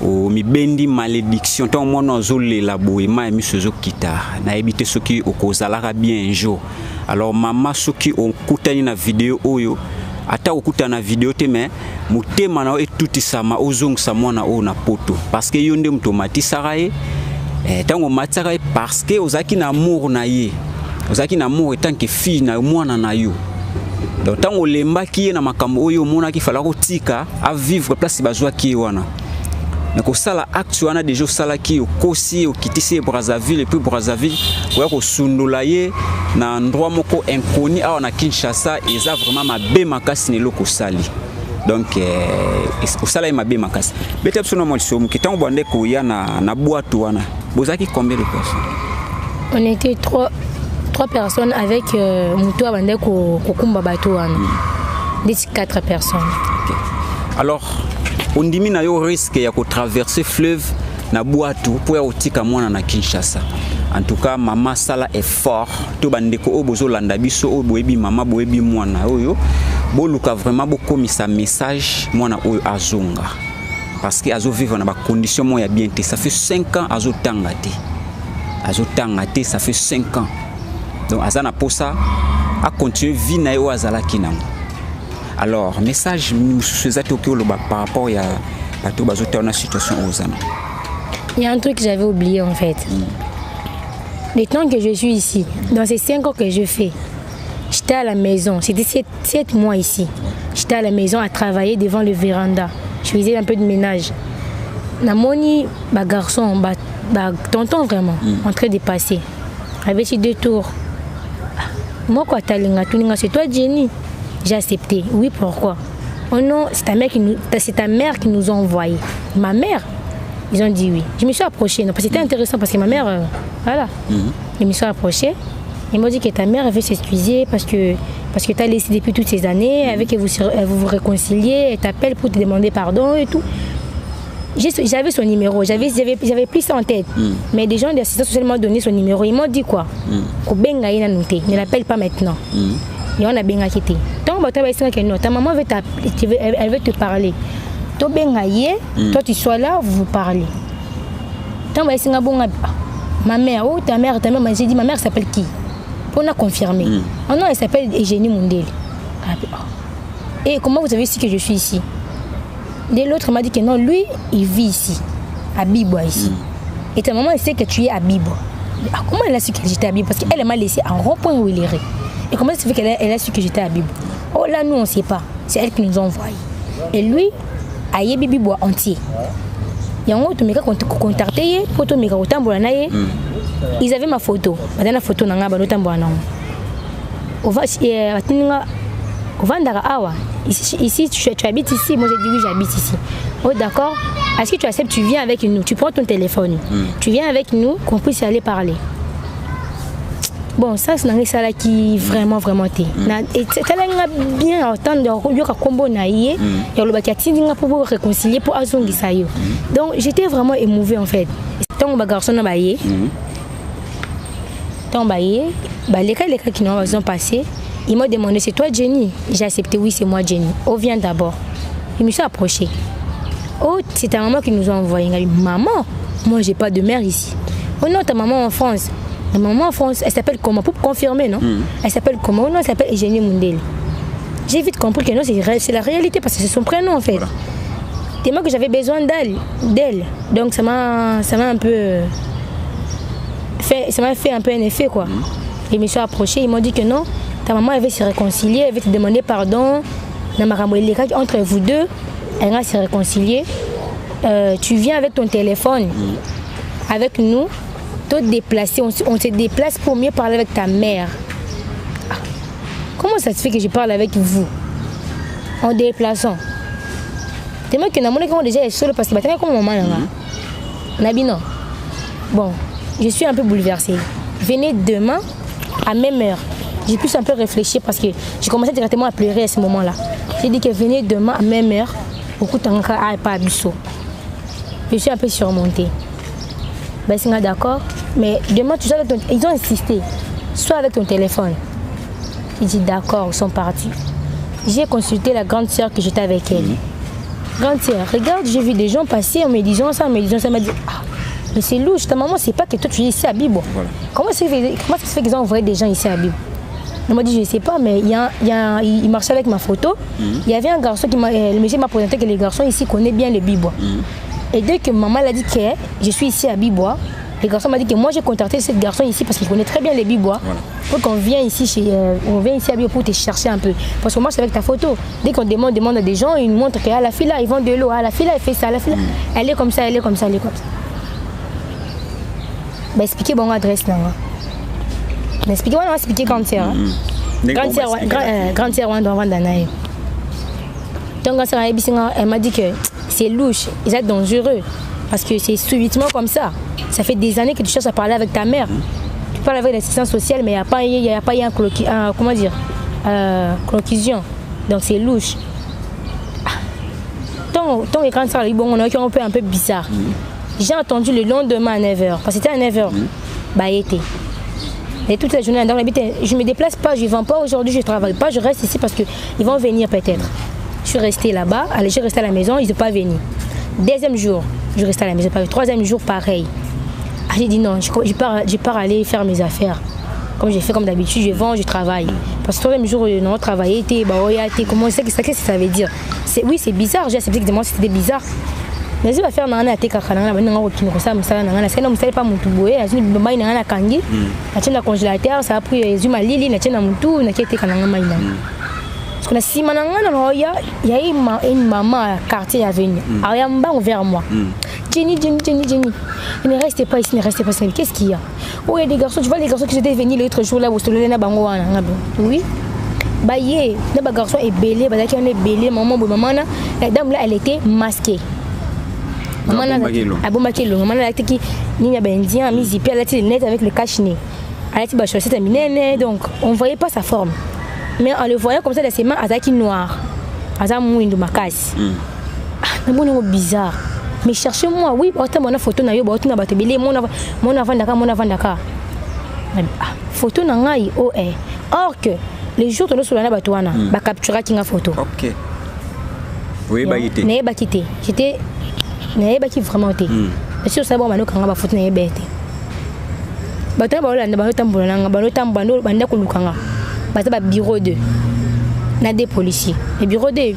O mi bendi malédiction. Tant moi na zolé la boue ma mi se zo kita. Na éviter ce qui au kozala bien un jour. Alors maman ce qui on coutani na vidéo oyo. Ata okuta na vidéo te mais mutema na etuti sama ozongisa mwana o na poto parce que yonde mtomati saraye tango matsaka parce que ozaki na amour na ye ozaki na amour tant que fille na mwana na yo donc tango lembaki na makambo oyo mona ki fala ko tika a vivre place bazwa ki wana mais ko sala acte wana déjà sala ki okosi okitisi Brazzaville et puis Brazzaville ko ko sundola ye na endroit moko inconnu awa na Kinshasa eza vraiment mabe makasi ne loko sali donc au sala mabe makasi bete absolument moi so mukitango bande ko ya na boîte wana bozaki combien de personnes? On était trois personnes avec muto bande ko kumba bato wana des 4 personnes. Okay. Alors on dimi na yo risque ya ko traverser fleuve na boîte pour otika mwana na Kinshasa. En tout cas, maman sala effort. To bandeko o bozo landa biso o boebi mama boebi mwana oyo. Boluka vraiment beaucoup mis sa message mwana oyo azonga. Parce que azo vivre na ba condition moya bien té. Ça fait 5 ans azo tangate. Azo tangate ça fait 5 ans. Donc azana posa a continuer vie na yo azala kinango. Alors, message nous faisait par rapport à bato bazo ta na situation ozana. Il y a un truc que j'avais oublié en fait. Le temps que je suis ici, dans ces 5 ans que je fais, j'étais à la maison. C'était 7 mois ici. J'étais à la maison à travailler devant le véranda. Je faisais un peu de ménage. Namoni, garçon, tonton vraiment, en train de passer. Avec ces 2 tours. Moi, quoi, c'est toi, Jenny? J'ai accepté. Oui, pourquoi? Oh non, c'est ta mère qui nous a envoyé. Ma mère? Ils ont dit oui. Je me suis approchée. Parce que c'était intéressant parce que ma mère, voilà. Je me suis approchée. Ils m'ont dit que ta mère veut s'excuser parce que tu as laissé depuis toutes ces années, avec que vous vous réconciliez, elle t'appelle pour te demander pardon et tout. J'avais son numéro, j'avais pris ça en tête. Mais des gens de l'assistance sociale m'ont donné son numéro. Ils m'ont dit quoi? Ne l'appelle pas maintenant. Et on a bien quitté. Ta maman elle veut te parler. Toi tu sois là, vous parlez. Ma mère, ta mère, j'ai dit ma mère s'appelle qui? On a confirmé. Oh non, elle s'appelle Eugénie Mundeli. Et comment vous avez su que je suis ici? Et l'autre m'a dit que non, lui, il vit ici, à Bibo ici. Et ta maman, elle sait que tu es à Bibo. Comment elle a su que j'étais à Bibo? Parce qu'elle m'a laissé en rond-point où il irait. Et comment ça fait qu'elle a su que j'étais à Bibo? Oh là, nous, on ne sait pas. C'est elle qui nous a envoyé. Et lui, a yebi Bibo entier. Il y a un autre mec qui a contacté, ils avaient ma photo. La photo ici tu habites ici? Moi j'ai dit oui, j'habite ici. Oh d'accord. est-ce que tu acceptes, tu viens avec nous, tu prends ton téléphone, tu viens avec nous, qu'on puisse aller parler. Bon, ça c'est ça là qui vraiment t'es. Et c'est là bien entendre de combo naïe, et le bakati pour réconcilier pour azongi sayo. Donc j'étais vraiment émouvée en fait. Tant que garçon n'a baillé, tant baillé, les cas qui nous ont passé, ils m'ont demandé c'est toi Jenny. J'ai accepté oui c'est moi Jenny. On vient d'abord. Il me suis approché. Oh c'est ta maman qui nous a envoyé. Il dit maman, moi j'ai pas de mère ici. Oh non ta maman en France. Ma maman en France, elle s'appelle comment? Pour confirmer, non? Elle s'appelle comment? Non, elle s'appelle Eugénie Mundele. J'ai vite compris que non, c'est la réalité parce que c'est son prénom en fait. C'est moi que j'avais besoin d'elle. Donc ça m'a un peu fait, ça m'a fait un peu un effet quoi. Ils me sont approchés, ils m'ont dit que non, ta maman elle veut se réconcilier, elle veut te demander pardon. Entre vous deux, elle va se réconcilier. Tu viens avec ton téléphone, avec nous. Te déplacer, on se déplace pour mieux parler avec ta mère. Comment ça se fait que je parle avec vous en déplaçant? C'est moi qui n'ai déjà seul parce que comme maman Nabino. Bon, je suis un peu bouleversée. Venez demain à même heure. J'ai pu un peu réfléchir parce que j'ai commencé directement à pleurer à ce moment-là. J'ai dit que venez demain à même heure. Beaucoup de temps pas abisso. Je suis un peu surmontée. Ben c'est d'accord, mais demain tu sois avec ton... Ils ont insisté, soit avec ton téléphone. J'ai dit d'accord, ils sont partis. J'ai consulté la grande sœur que j'étais avec elle. Grande sœur, regarde, j'ai vu des gens passer en me disant ça, elle m'a dit ah, mais c'est louche, ta maman c'est pas que toi tu es ici à Bibo. Voilà. Comment ça se fait qu'ils ont envoyé des gens ici à Bibo? Elle m'a dit je sais pas, mais il marchait avec ma photo. Il y avait un garçon le monsieur m'a présenté que les garçons ici connaissent bien les Bibois. Et dès que maman l'a dit que je suis ici à Bibois, le garçon m'a dit que moi j'ai contacté ce garçon ici parce qu'il connaît très bien les Bibois. Pour qu'on vienne ici à Bibois pour te chercher un peu. Parce que moi c'est avec ta photo. Dès qu'on demande à des gens, ils nous montrent que la fille là, ils vendent de l'eau, la fille là, elle fait ça, la fille là, elle est comme ça, elle est comme ça, elle est comme ça. Ben expliquez bon adresse là. Expliquez moi, expliquer grande sœur. Grande sœur on doit vendre naï. Donc grande sœur elle m'a dit que c'est louche, ils sont dangereux. Parce que c'est subitement comme ça. Ça fait des années que tu cherches à parler avec ta mère. Tu parles avec l'assistance sociale, mais il n'y a pas eu conclusion. Donc c'est louche. Ton écran sera bon, on a un peu bizarre. J'ai entendu le lendemain à 9h. Parce que c'était à 9h. Bah, il était. Et toute la journée, dans je ne me déplace pas, je ne vends pas aujourd'hui, je ne travaille pas, je reste ici parce qu'ils vont venir peut-être. Je suis restée là-bas, je suis restée à la maison, ils ne sont pas venus. Deuxième jour, je reste à la maison. Troisième jour, pareil. J'ai dit non, je pars aller faire mes affaires. Comme j'ai fait comme d'habitude, je vends, je travaille. Parce que le troisième jour, non, travailler, comment qu'est-ce que ça veut dire? Oui, c'est bizarre, j'ai accepté que moi c'était bizarre. Mais je vais faire un attaque à Kanana, je ne pas mon touboué, je ne vais pas kangi, je vais congélateur, ça a pris les humains, je vais tout, je vais parce que il y a une maman à quartier à venir. Elle est vers moi. Jenny. Il ne restez pas ici, ne restez pas ici. Qu'est-ce qu'il y a? Oh, il y a des garçons, tu vois les garçons qui étaient venus l'autre jour là, oui. Bah, les garçons est belé, maman, la dame là, elle était masquée. Maman a été qui n'y a pas indien, mise elle a été net avec le cache-nez. Elle a été bachosée, donc on ne voyait pas sa forme. Mais en le voyant comme ça, ses mains, elles étaient noires. Elles étaient mouillées, macasse. C'est bizarre. Mais cherchez-moi, oui, une photo, mon avant Dakar. Photo, or que les jours où nous avons capturé la photo. Ok. Oui, bah, il était. J'étais. Il vraiment été. Mais si vous savez, je vais vous photo. Bureau 2. Il y a des policiers. Les bureaux 2,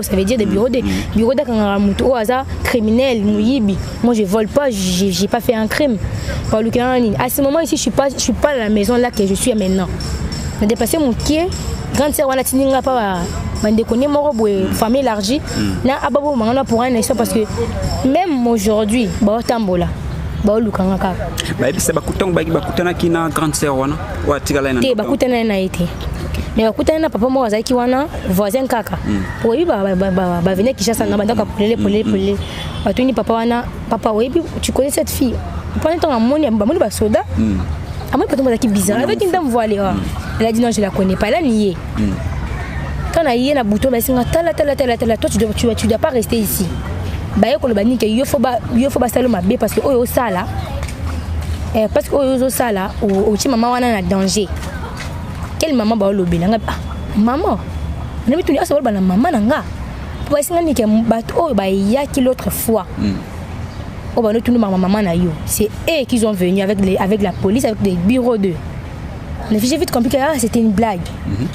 ça veut dire des bureaux 2. Bureau 2, quand on a un criminel, moi je ne vole pas, je n'ai pas fait un crime. À ce moment ici, je ne suis pas à la maison là que je suis maintenant. J'ai dépassé mon pied. Grande sœur, on a tenu pas. Je famille élargie. Pour un instant parce que même aujourd'hui, tambola. mais écoutez na papa moi azaki wana voisin kaka pour lui ba venir Kinshasa na banda ka polele batuni papa wana papa oui tu connais cette fille pendant temps amoni ba soda amoni pas tomber qui bizarre avec une dame voilée elle a dit non je la connais pas elle a nié quand on a yé na bouton ba singa tala toi tu dois pas rester ici ba yeko le bani que yo faut ba salo mabe parce que oyo sala parce que oyo sala o ti maman wana na danger. Quelle maman ba lobela nga maman na mituni asa ba na maman nanga pour essayer ni que bato ba ya ki l'autre fois on va nous tourner maman na yo c'est eux qui sont venus avec la police avec des bureaux de le fichier vite compliqué c'était une blague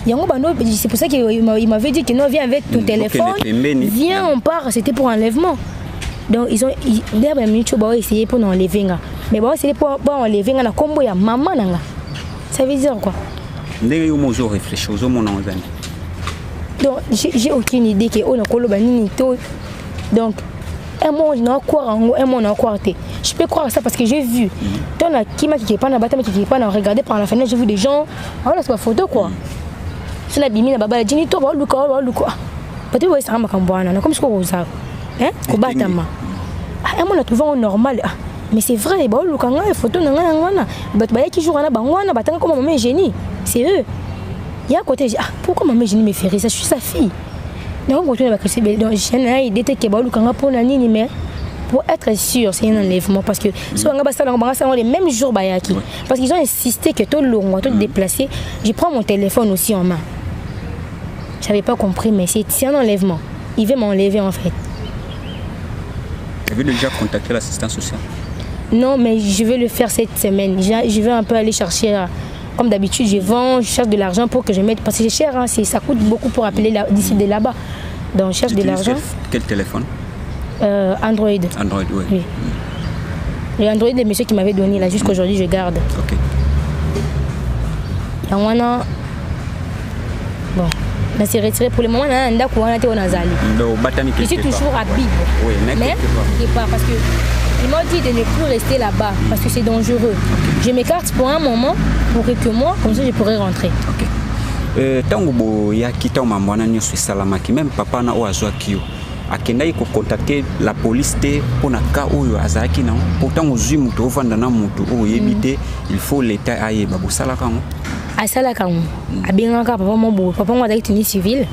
yango bano c'est pour ça qu'il m'avait dit que non viens avec ton téléphone viens on part c'était pour enlèvement donc ils ont d'abord minute ba essayer pour enlever nga mais ba c'est pour enlever nga na kombo ya maman nanga ça veut dire quoi. Donc j'ai aucune idée que on a colobani tout donc un mot on a croire je peux croire ça parce que j'ai vu ton qui est pas na batama qui est pas na regarder par la fenêtre j'ai vu des gens voilà c'est pas photo quoi c'est la bimina baba dini to ba luka peut-être ouais ça m'a kambwana comme ce qu'on ça hein ko batama un mot on a trouvé normal mais c'est vrai ba luka nga photo na nga bato ba qui jour na bangwana batanga comme maman génie c'est eux il y a côté pourquoi maman génie me fait ça je suis sa fille donc on continue à crescer donc j'ai idée que ba luka nga pour na nini mais pour être sûr c'est un enlèvement parce que si on va les mêmes jours bayaki parce qu'ils ont insisté que tout long tout déplacé je prends mon téléphone aussi en main j'avais pas compris mais c'est un enlèvement il veut m'enlever en fait. Tu avais déjà contacté l'assistance sociale? Non, mais je vais le faire cette semaine. Je vais un peu aller chercher, comme d'habitude, je cherche de l'argent pour que je mette, parce que c'est cher, hein, ça coûte beaucoup pour appeler d'ici de là-bas. Donc je cherche de l'argent. Quel téléphone? Android. Android, oui. Le Android, le monsieur qui m'avait donné, là, jusqu'aujourd'hui, je garde. Ok. Donc on a... Bon. Mais c'est retiré pour le moment, on a je suis toujours à Bible. Oui, mais pas parce que ils m'ont dit de ne plus rester là-bas parce que c'est dangereux. Je m'écarte pour un moment, pour quelques mois, comme ça je pourrais rentrer. Ok. Tango ya kita mamwana nyoso salamaki même papa na o azwaki yo. Akendai ko contacter la police te pona ka oyo azaki na pourtant ozui muto ovanda na muto o yebite il faut l'état aye babosala kango. Asala kango abengaka papa mo papa mo azaki tenue civile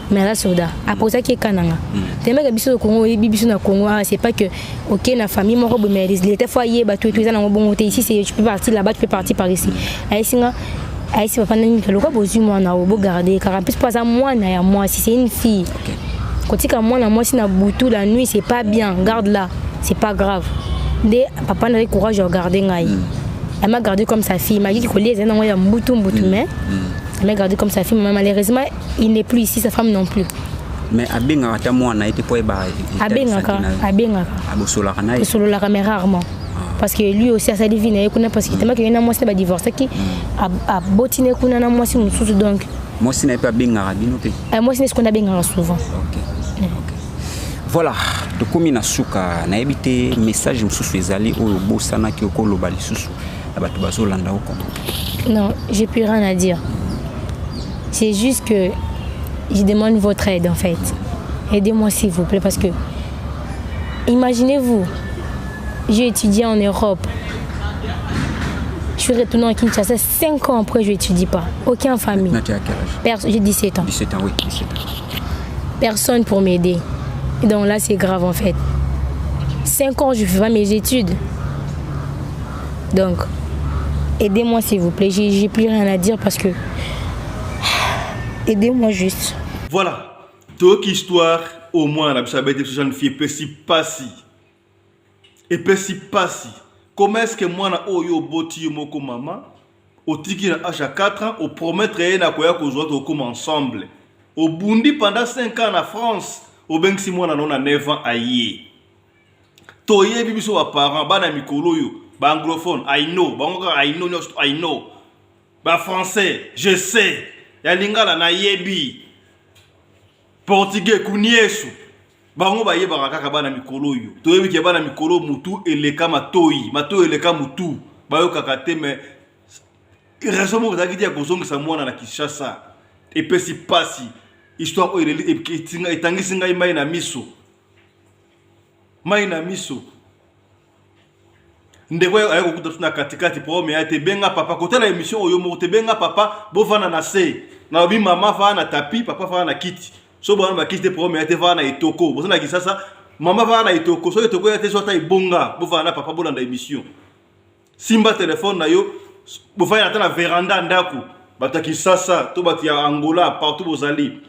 mais la soda après ça qui est kananga tellement que biso Congo biso na Congo c'est pas que OK na famille mo ko mais il était foyer ba tout ça na bon ici c'est tu peux partir là-bas tu peux partir par ici ay si papa nani kaloka bozu moi na obo garder car en plus pas à moi na ya moi si c'est une fille quand tu moi na moi si na boutou la nuit c'est pas bien garde là c'est pas grave dès papa n'a courage de regarder ngai. Elle m'a gardé comme sa fille. Elle m'a dit qu'il y a un bouton, mais elle m'a gardé comme sa fille. Mais malheureusement, il n'est plus ici, sa femme non plus. Mais Abenga, tu as moi, on a été pour Abenga. Mais rarement. Parce que lui aussi, ça divine. Parce qu'il tellement qu'il y a un mois, c'est divorcé qui a botiné qu'on a un mois, c'est donc. Moi, ce n'est pas Benga. Moi, c'est ce qu'on a Benga souvent. Voilà, de comme na suka na ebité message mususu ezali oyo bosana ki okoloba lisusu abatu bazolanda oko. Non, j'ai plus rien à dire. C'est juste que je demande votre aide en fait. Aidez-moi s'il vous plaît parce que imaginez-vous, j'ai étudié en Europe. Je suis retournée en Kinshasa 5 ans après je n'étudie pas. Aucun famille. Tu as quel âge? J'ai 17 ans. 17 ans, oui, 17 ans. Personne pour m'aider. Donc là, c'est grave en fait. 5 ans, je ne fais pas mes études. Donc, aidez-moi s'il vous plaît. J'ai plus rien à dire parce que... Aidez-moi juste. Voilà. Donc, histoire, au moins, la jeune fille Pessi. Et Pessi Passi. Comment est-ce que moi, na oyo boti moko maman, au tiki na âge à 4 ans, au promettre na koya kozwa comme ensemble. Au Bundi pendant 5 ans en France. Au ben si moi na 9 ans aïe. Toye bibiso wa parents bana mikolo yo, ba anglophone, I know, I know. Ba français, je sais. Ya lingala na yebi. Portugais kuniesu. Bango ba yeba kaka bana mikolo yo. Toye bi bana mikolo mutu eleka matoyi, matoyi eleka mutu. Ba yo kaka te mais récemment vous avez dit à kozongisa mwana na Kinshasa. et puis si pasi histoire oyo etangisi ngai mai na miso ndeko ayo kokuta tuna katikati po me ate benga papa kotala émission oyo mo te benga papa bo vana na se na bi mama va na tapi papa va na kiti so bwana ba kiti po me ate va na itoko bo na kisasa mama va na itoko so itoko ya te so ta ibonga bo vana papa bo na émission simba téléphone na yo bo va na veranda ndaku bataki sasa to bati ya Angola partout bozali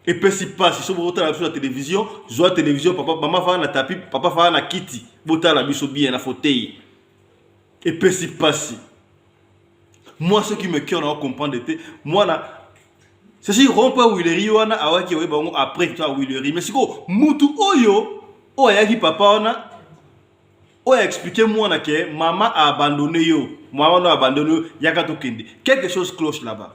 et puis si passe so bo ta la télévision zo télévision papa mama va na tapi papa va na kiti bota la biso bien na fauteuil et puis si passe moi ce qui me cœur na comprendre était moi là c'est si rompa Willery wana awaki we bango après toi Willery mais siko mutu oyo oyaki papa wana oya expliquer moi na que maman a abandonné yo maman a abandonné yo yaka to kende quelque chose cloche là-bas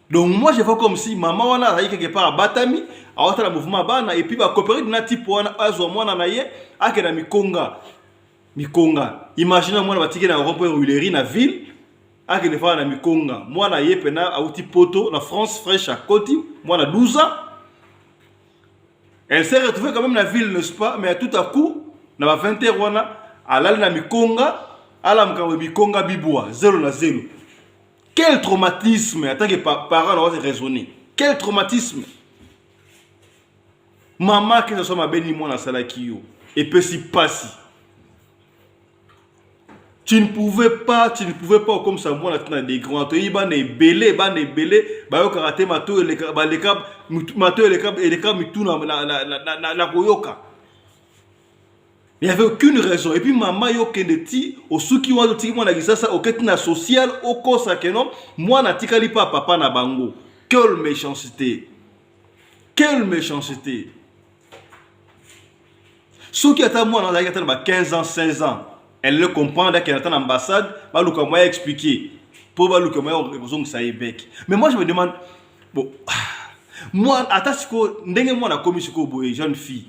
donc moi je vois comme si maman wana a quelque part batami awata la mouvement bana et puis ba coopérer na type wana azo mwana na ye akena mikonga imagine mwana batiki na rompa Willery na ville akene fa na mikonga mwana ye pena auti poto na France fraîche à Koti mwana 12 ans. Elle s'est retrouvée quand même dans la ville, n'est-ce pas? Mais tout à coup, dans la 20 h elle a na mikonga, elle a mikonga biboua, 0 na 0. Quel traumatisme, en tant que parents, on va raisonner. Quel traumatisme. Maman, que ce soit ma béni moi dans Salakio, et puis si passe. Tu ne pouvais pas comme ça moi là des grands tu ban est belé ba yo karaté mato les cap mitu na koyoka. Il n'y avait aucune raison et puis maman yo kendeti au suki wa tiki moi na kisasa au ketina social au kosa kenon moi na tikali pa papa na bango. Quelle méchanceté. Suki ata moi na ata 15 ans 16 ans. Elle le comprend dès qu'elle est en ambassade, bah le comment expliquer pour bah le comment raison que ça est bec. Mais moi je me demande bon moi atasiko ndenge moi na komi siko boye jeune fille.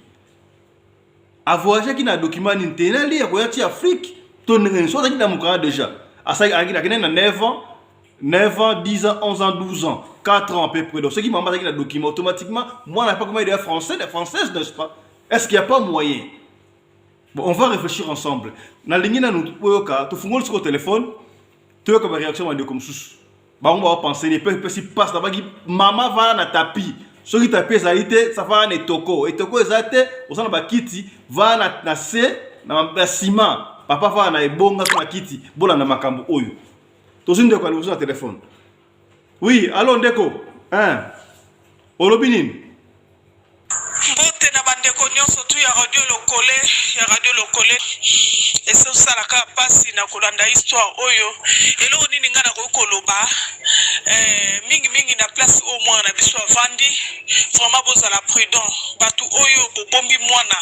A voyager qui na document n'intena li ya koyati Afrique to ndenge so ta ki na mukara déjà. Asa akina kena na 9 ans, 10 ans, 11 ans, 12 ans, 4 ans à peu près. Donc ce qui m'a marqué na document automatiquement moi n'a pas comment il est français, des françaises n'est-ce pas? Est-ce qu'il y a pas moyen? Bon, on va réfléchir ensemble. Na lingi na nous tu fungol sur téléphone, tu as comme réaction de comme sous. Bah on va penser les peu si passe là-bas maman va na tapis. Ce qui tapis ça été ça va na toko et toko ezate osana ba kiti va na se na ciment. Papa va na ebonga na kiti bola na makambo oyo. To zinde kwa le téléphone. Oui, allô ndeko. Hein. Olobinine. Bote na bandeko nyonso tu ya radio lokole eso salaka pasi na kolanda histoire oyo elo nini ngana ko koloba mingi na place au moins na biso avandi vraiment bozala prudent batu oyo bobombi mwana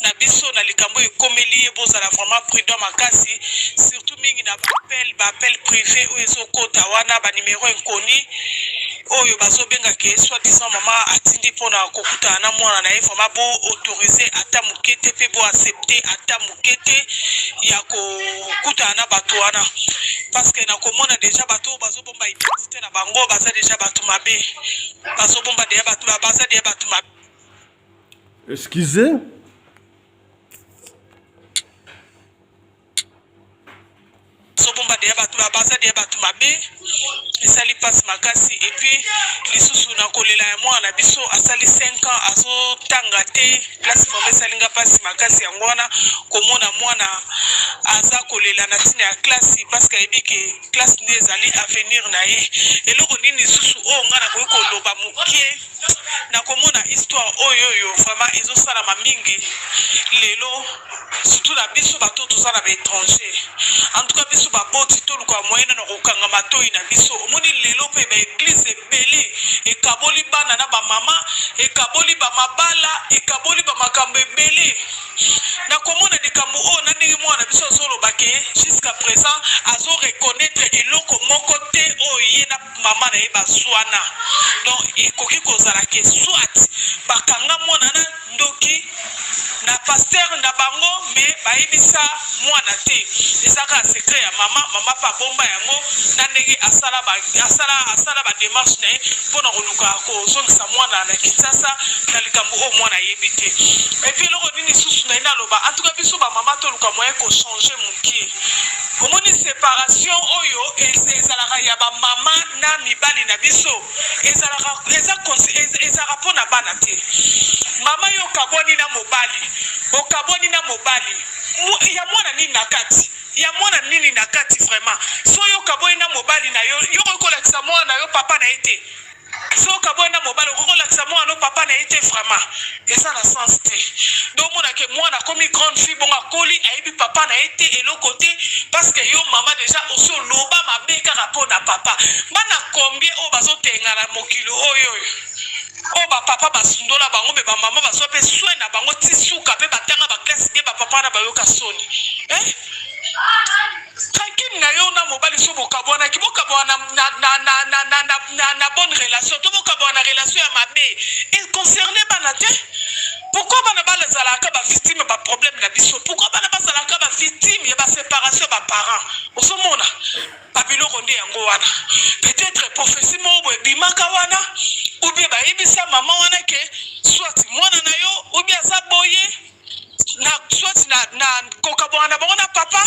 na biso na likambo ekomeli bozala vraiment prudent makasi surtout mingi na appel privé oyo ezokota wana ba numéro inconnus oyo bazobenga ke soit disant maman atindi pona kokuta na mwana na vraiment bo autoriser ata mukete pe bo accepter ata mukete ya kokuta na bato wana parce que na komona déjà bato bazobomba identité na bango baza déjà bato mabe bazobomba déjà bato baza déjà bato mabe. Excusez. Sobomba de bato baza de bato mabe esali passe makasi et puis lisusu na kolela ya mwana biso asali 5 ans azo tanga te classe formée salinga passe makasi yango wana komona mwana aza kolela na tina ya classe parce que ebi ke classe ne ezali avenir na ye eloko nini lisusu o ngana ko koloba mukie na komona histoire oyo vraiment ezosala mamingi lelo surtout la biso bato tozala na ba étranger en tout cas biso baboti toluka moyena na kokanga matoi na biso omoni lelo pe ba église ebele ekaboli bana na ba mama ekaboli ba mabala ekaboli ba makambo ebele na komona likambo o na ndenge mwana biso azoloba ke jusqu'à présent azo reconnaître eloko moko te oyo na mama na ye baswana donc ekoki kozala ke soit bakanga mwana na ndoki na pasteur na bango mais bayebisa mwana te ezaka secret ya mama mama pa bomba yango na ndenge asala ba démarche na pona koluka ko zongisa mwana na Kinshasa na likambo o mwana yebite et puis loko nini susu na ina loba en tout cas biso ba mama to luka moyen ko changer mukie omoni séparation oyo ezalaka ya ba mama na mibali na biso ezalaka pona bana te mama yo kaboni na mobali ya mwana nini na kati ya mwana nini na kati vraiment so yo kaboni na mobali na yo kolakisa mwana yo papa na ete so kaboni na mobali kolakisa mwana no papa na ete vraiment eza na sens te donc mona ke mwana komi grande fille bonga koli aibi papa na ete eloko te parce que yo mama déjà oso loba mabe kaka pona papa bana combien o bazotenga na mokilo oyo o ba papa basundola bango be ba mama baso pe soin na bango tisuka pe batanga ba classe bien ba papa na bayoka soni tranquille na yo na mobali so bokabwana ki bokabwana na bonne relation to bokabwana relation ya mabe et concerné bana te pourquoi bana bazalaka ba victime ba problème na biso pourquoi bana bazalaka ba victime ya ba séparation ba parents osomona babiloko nde yango wana peut-être prophétie mo bo bimaka wana ou bien ba yebisa mama wana ke soit mwana na yo ou bien sa boye na soit na kokabwana bango na papa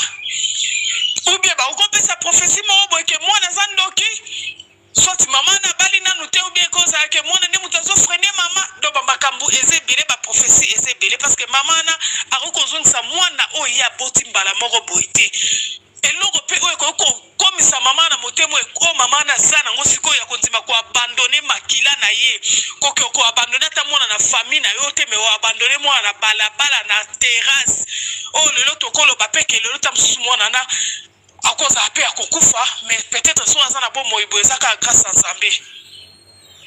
ou bien ba okopesa prophétie mo bo ke mwana zandoki soit mama na bali na nute ou bien koza ke mwana ne mutazo freiner mama do ba makambu ezebele ba prophétie ezebele parce que mama na akokozongisa mwana o ya boti mbala moko boite eloko pe oyo komisa mama na motemo o mama na sana ngo siko ya kontima ko abandonner makila na ye ko abandonner ta mwana na famille na yo te me o abandonner mwana na balabala na terrasse o lelo tokolo ba peke lelo ta msusu mwana na akoza pe akokufa mais peut-être so azana bo moyibo ezaka grâce à Nzambe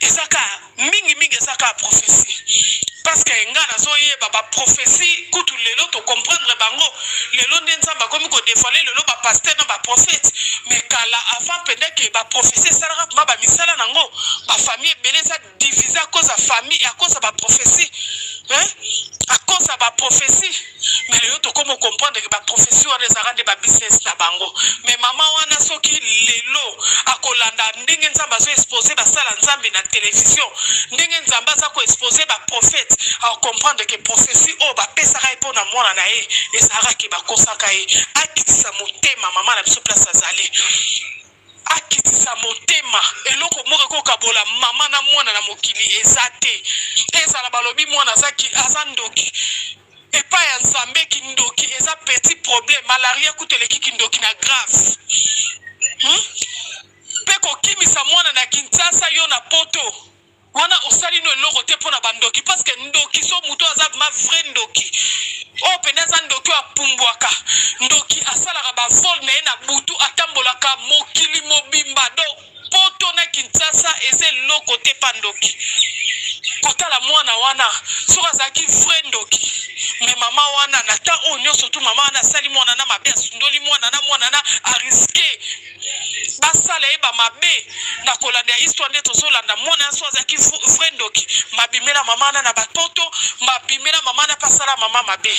ezaka mingi ezaka prophétie parce que ngana zo ye baba prophétie kutu lelo to comprendre bango lelo ndenzamba komi ko dévoiler lelo ba pasteur na ba prophète mais kala avant peut-être que ba prophétie sala ma ba misala nango ba famille beleza diviser à cause de famille à cause de ba prophétie à cause de ba prophétie mais lelo to comme comprendre que ba prophétie on les arrande ba business na bango mais maman wana soki lelo akolanda ndenge nzamba zo exposer ba sala nzambe na télévision ndenge nzamba za ko exposer ba prophète à comprendre que prophétie o ba pesaka epona mwana na ye ezara ki ba kosaka ye akitisa motema mama na biso place azali akitisa motema eloko moko kokabola mama na mwana na mokili ezate ezala balobi mwana zaki azandoki epa ya Nzambe kindoki eza petit problème malaria kuteleki kindoki na grave peko kimisa mwana na Kinshasa yo na poto wana osali no eloko te pona bandoki parce que ndoki so muto aza ma vrai ndoki o peneza ndoki apumbwaka ndoki asalaka ba vol na ye na butu atambolaka mokili mobimba do poto na Kinshasa eze loko te pandoki kotala mwana wana soka zaki vrai ndoki mais mama wana na ta onyo surtout mama wana sali mwana na mabe asundoli mwana na ariske basala eba mabe na kolanda histoire nde tozolanda mwana so azaki vrai ndoki mabimela mama na bapoto mabimela mama na pasala mama mabe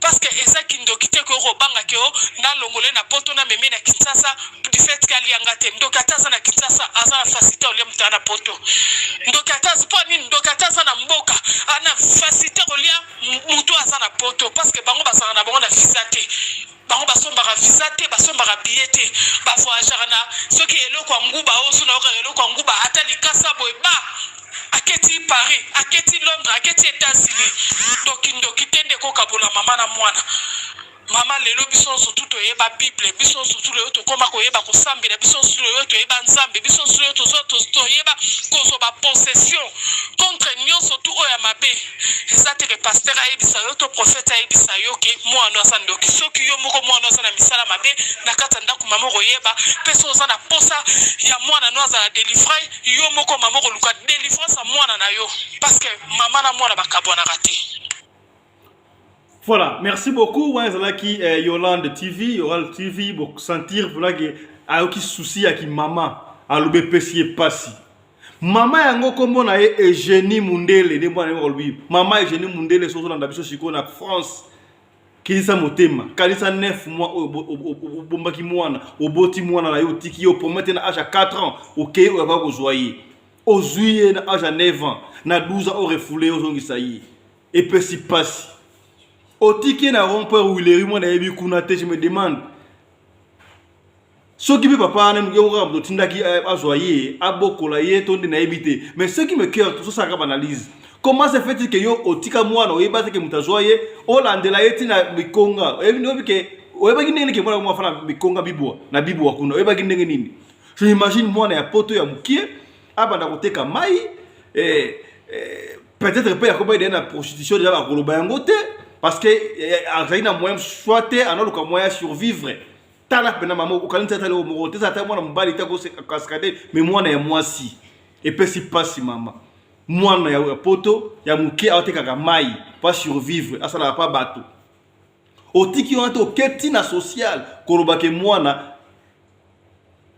parce que ezaki ndoki te ko banga ke o na longole na poto na meme na Kinshasa du fait qu'ali angate ndoki ataza na Kinshasa aza na facilité olia mutana na poto ndoki ataza po nini ndoki ataza na mboka ana facilité olia mutu aza na poto parce que bango basanga na bango na visa te bango basombaka visa te basombaka billet te bavoyagaka na soki eloko nguba oso na oka eloko nguba ata likasa boye ba aketi Paris aketi Londres aketi États-Unis ndoki tende ko kabola mama na mwana mama lelo biso surtout to yeba Bible biso surtout lelo to koma ko yeba ko sambela biso surtout lelo to yeba Nzambe biso surtout to yeba ko so ba possession contre nyo surtout oya mabe ezate ke pasteur ayebisa yo to prophète ayebisa yo ke mwana asandoki soki yo moko mwana asana misala mabe na kata ndako mama ko yeba peso osana posa ya mwana no azala délivrer yo moko mama ko luka délivrance mwana na yo parce que mama na mwana bakabwana raté. Voilà, merci beaucoup. Ouais, c'est là qui Yolande TV, Yolande TV, pour sentir voilà que a qui souci à qui maman a le BPC passi. Maman yango kombo na Eugénie Mundele, de moi lui. Maman Eugénie Mundele so dans la biso siko na France. Kinisa motema kanisa 9 mois obombaki mwana oboti mwana na yo tiki yo promettre na âge à 4 ans OK o va kozoyer ozuye na âge à 9 ans na 12 ans o refoulé ozongisa yi et pesi pasi otiki na rompeur Willery mwana yebi kuna te je me demande ce qui me papa na yo ko tindaki azoyer abokola ye tonde na ebité mais ce qui me cœur tout ça ka analyse. Comment se fait-il que yo otika mwana oyeba ke mutazoye olandela yeti na bikonga oyeba kinenge ke mwana mwafana bikonga bibwa na bibwa kuna oyeba kinenge nini je imagine mwana ya poto ya mukie abanda koteka mai peut-être pas yakoba ide na prostitution déjà ba koloba yango te parce que azaina moyen soit anoluka moyen survivre tala pena mama ukalinza tale omo te sa mwana mbali ta ko cascade mais mwana ya mwasi et puis si passe mama mwana ya poto ya muke aotekaka mai pas survivre asala pas bateau otiki onto oketi na social kolobake mwana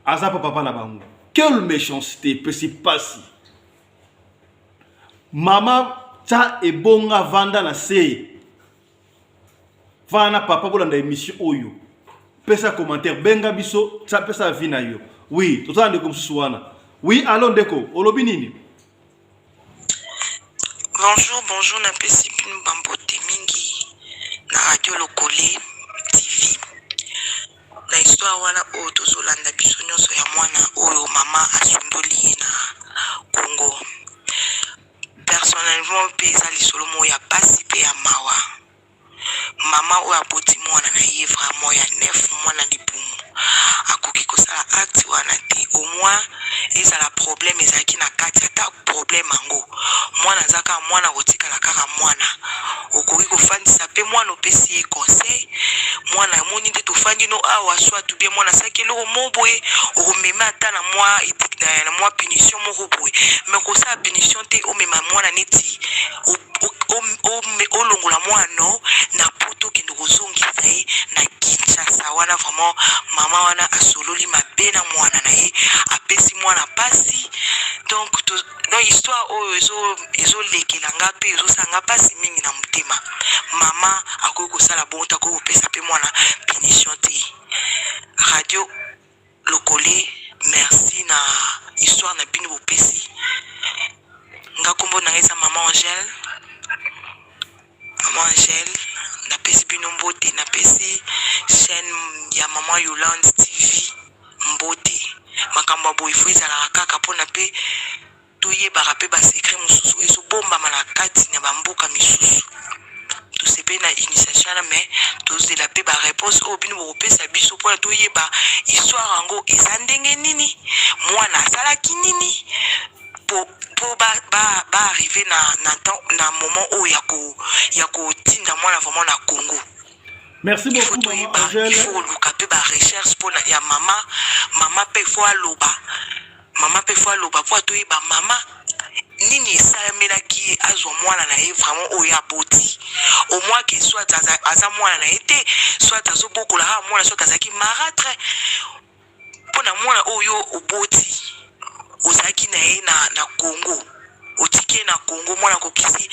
aza papa na bango quelle méchanceté peut se passer mama ta ebonga vanda na se vana papa bolanda émission oyo pesa commentaire benga biso ça pesa vina yo oui totala ndeko msusu wana oui allons ndeko olobi nini. Bonjour, na pesi pinu bambote mingi na Radio Lokole TV. Na histoire wana o tozolanda biso nyonso ya mwana oyo mama asundoli na Congo. Personnellement pesa lisolo mo ya pasi pe ya mawa. Mama oyo aboti mwana na ye vraiment ya 9 mois na libumu. Akoki kosala acte wana te au moins ezala problème ezaki na kati ata problème ango mwana zaka mwana kotikala kaka mwana okoki kofandisa pe mwana opesi ye conseil mwana moni nde tofandi no awa soit tout bien mwana saki eloko moboye okomema ata na mwa punition moko boye mais kosala punition te omema mwana neti olongola mwana na poto kende kozongisa ye na Kinshasa wana vraiment mama wana asololi mabe na mwana na ye apesi mwana pasi donc histoire oyo ezolekela nga mpe ezosanga pasi mingi na motema mama akoki kosala bongo akoki kopesa mpe mwana punition te. Radio Lokole merci na histoire na bino bopesi nga kombo na eza mama Angèle napesi bino mbote napesi chaîne ya mama Yolande TV mbote makambo boy ifo ezalaka kaka mpona mpe toyebaka mpe basekret mosusu ezobombama na kati na bamboka misusu tosepe na initiation na mais tozela mpe baréponse oyo bino bokopesa biso mpona toyeba histoire yango eza ndenge nini mwana asalaki nini po ba arriver na moment oyo ya kotinda mwana vraiment na Congo. Merci beaucoup maman Angèle. Il faut luka pe ba recherche pour ya mama pe fo aloba po toyeba mama nini esamelaki azwa mwana na ye vraiment oyo aboti au moins que soit aza mwana na ye te soit azobokola ha mwana soit azaki marâtre pona mwana oyo oboti ozaki na ye na Congo otike na Congo mwana kokisi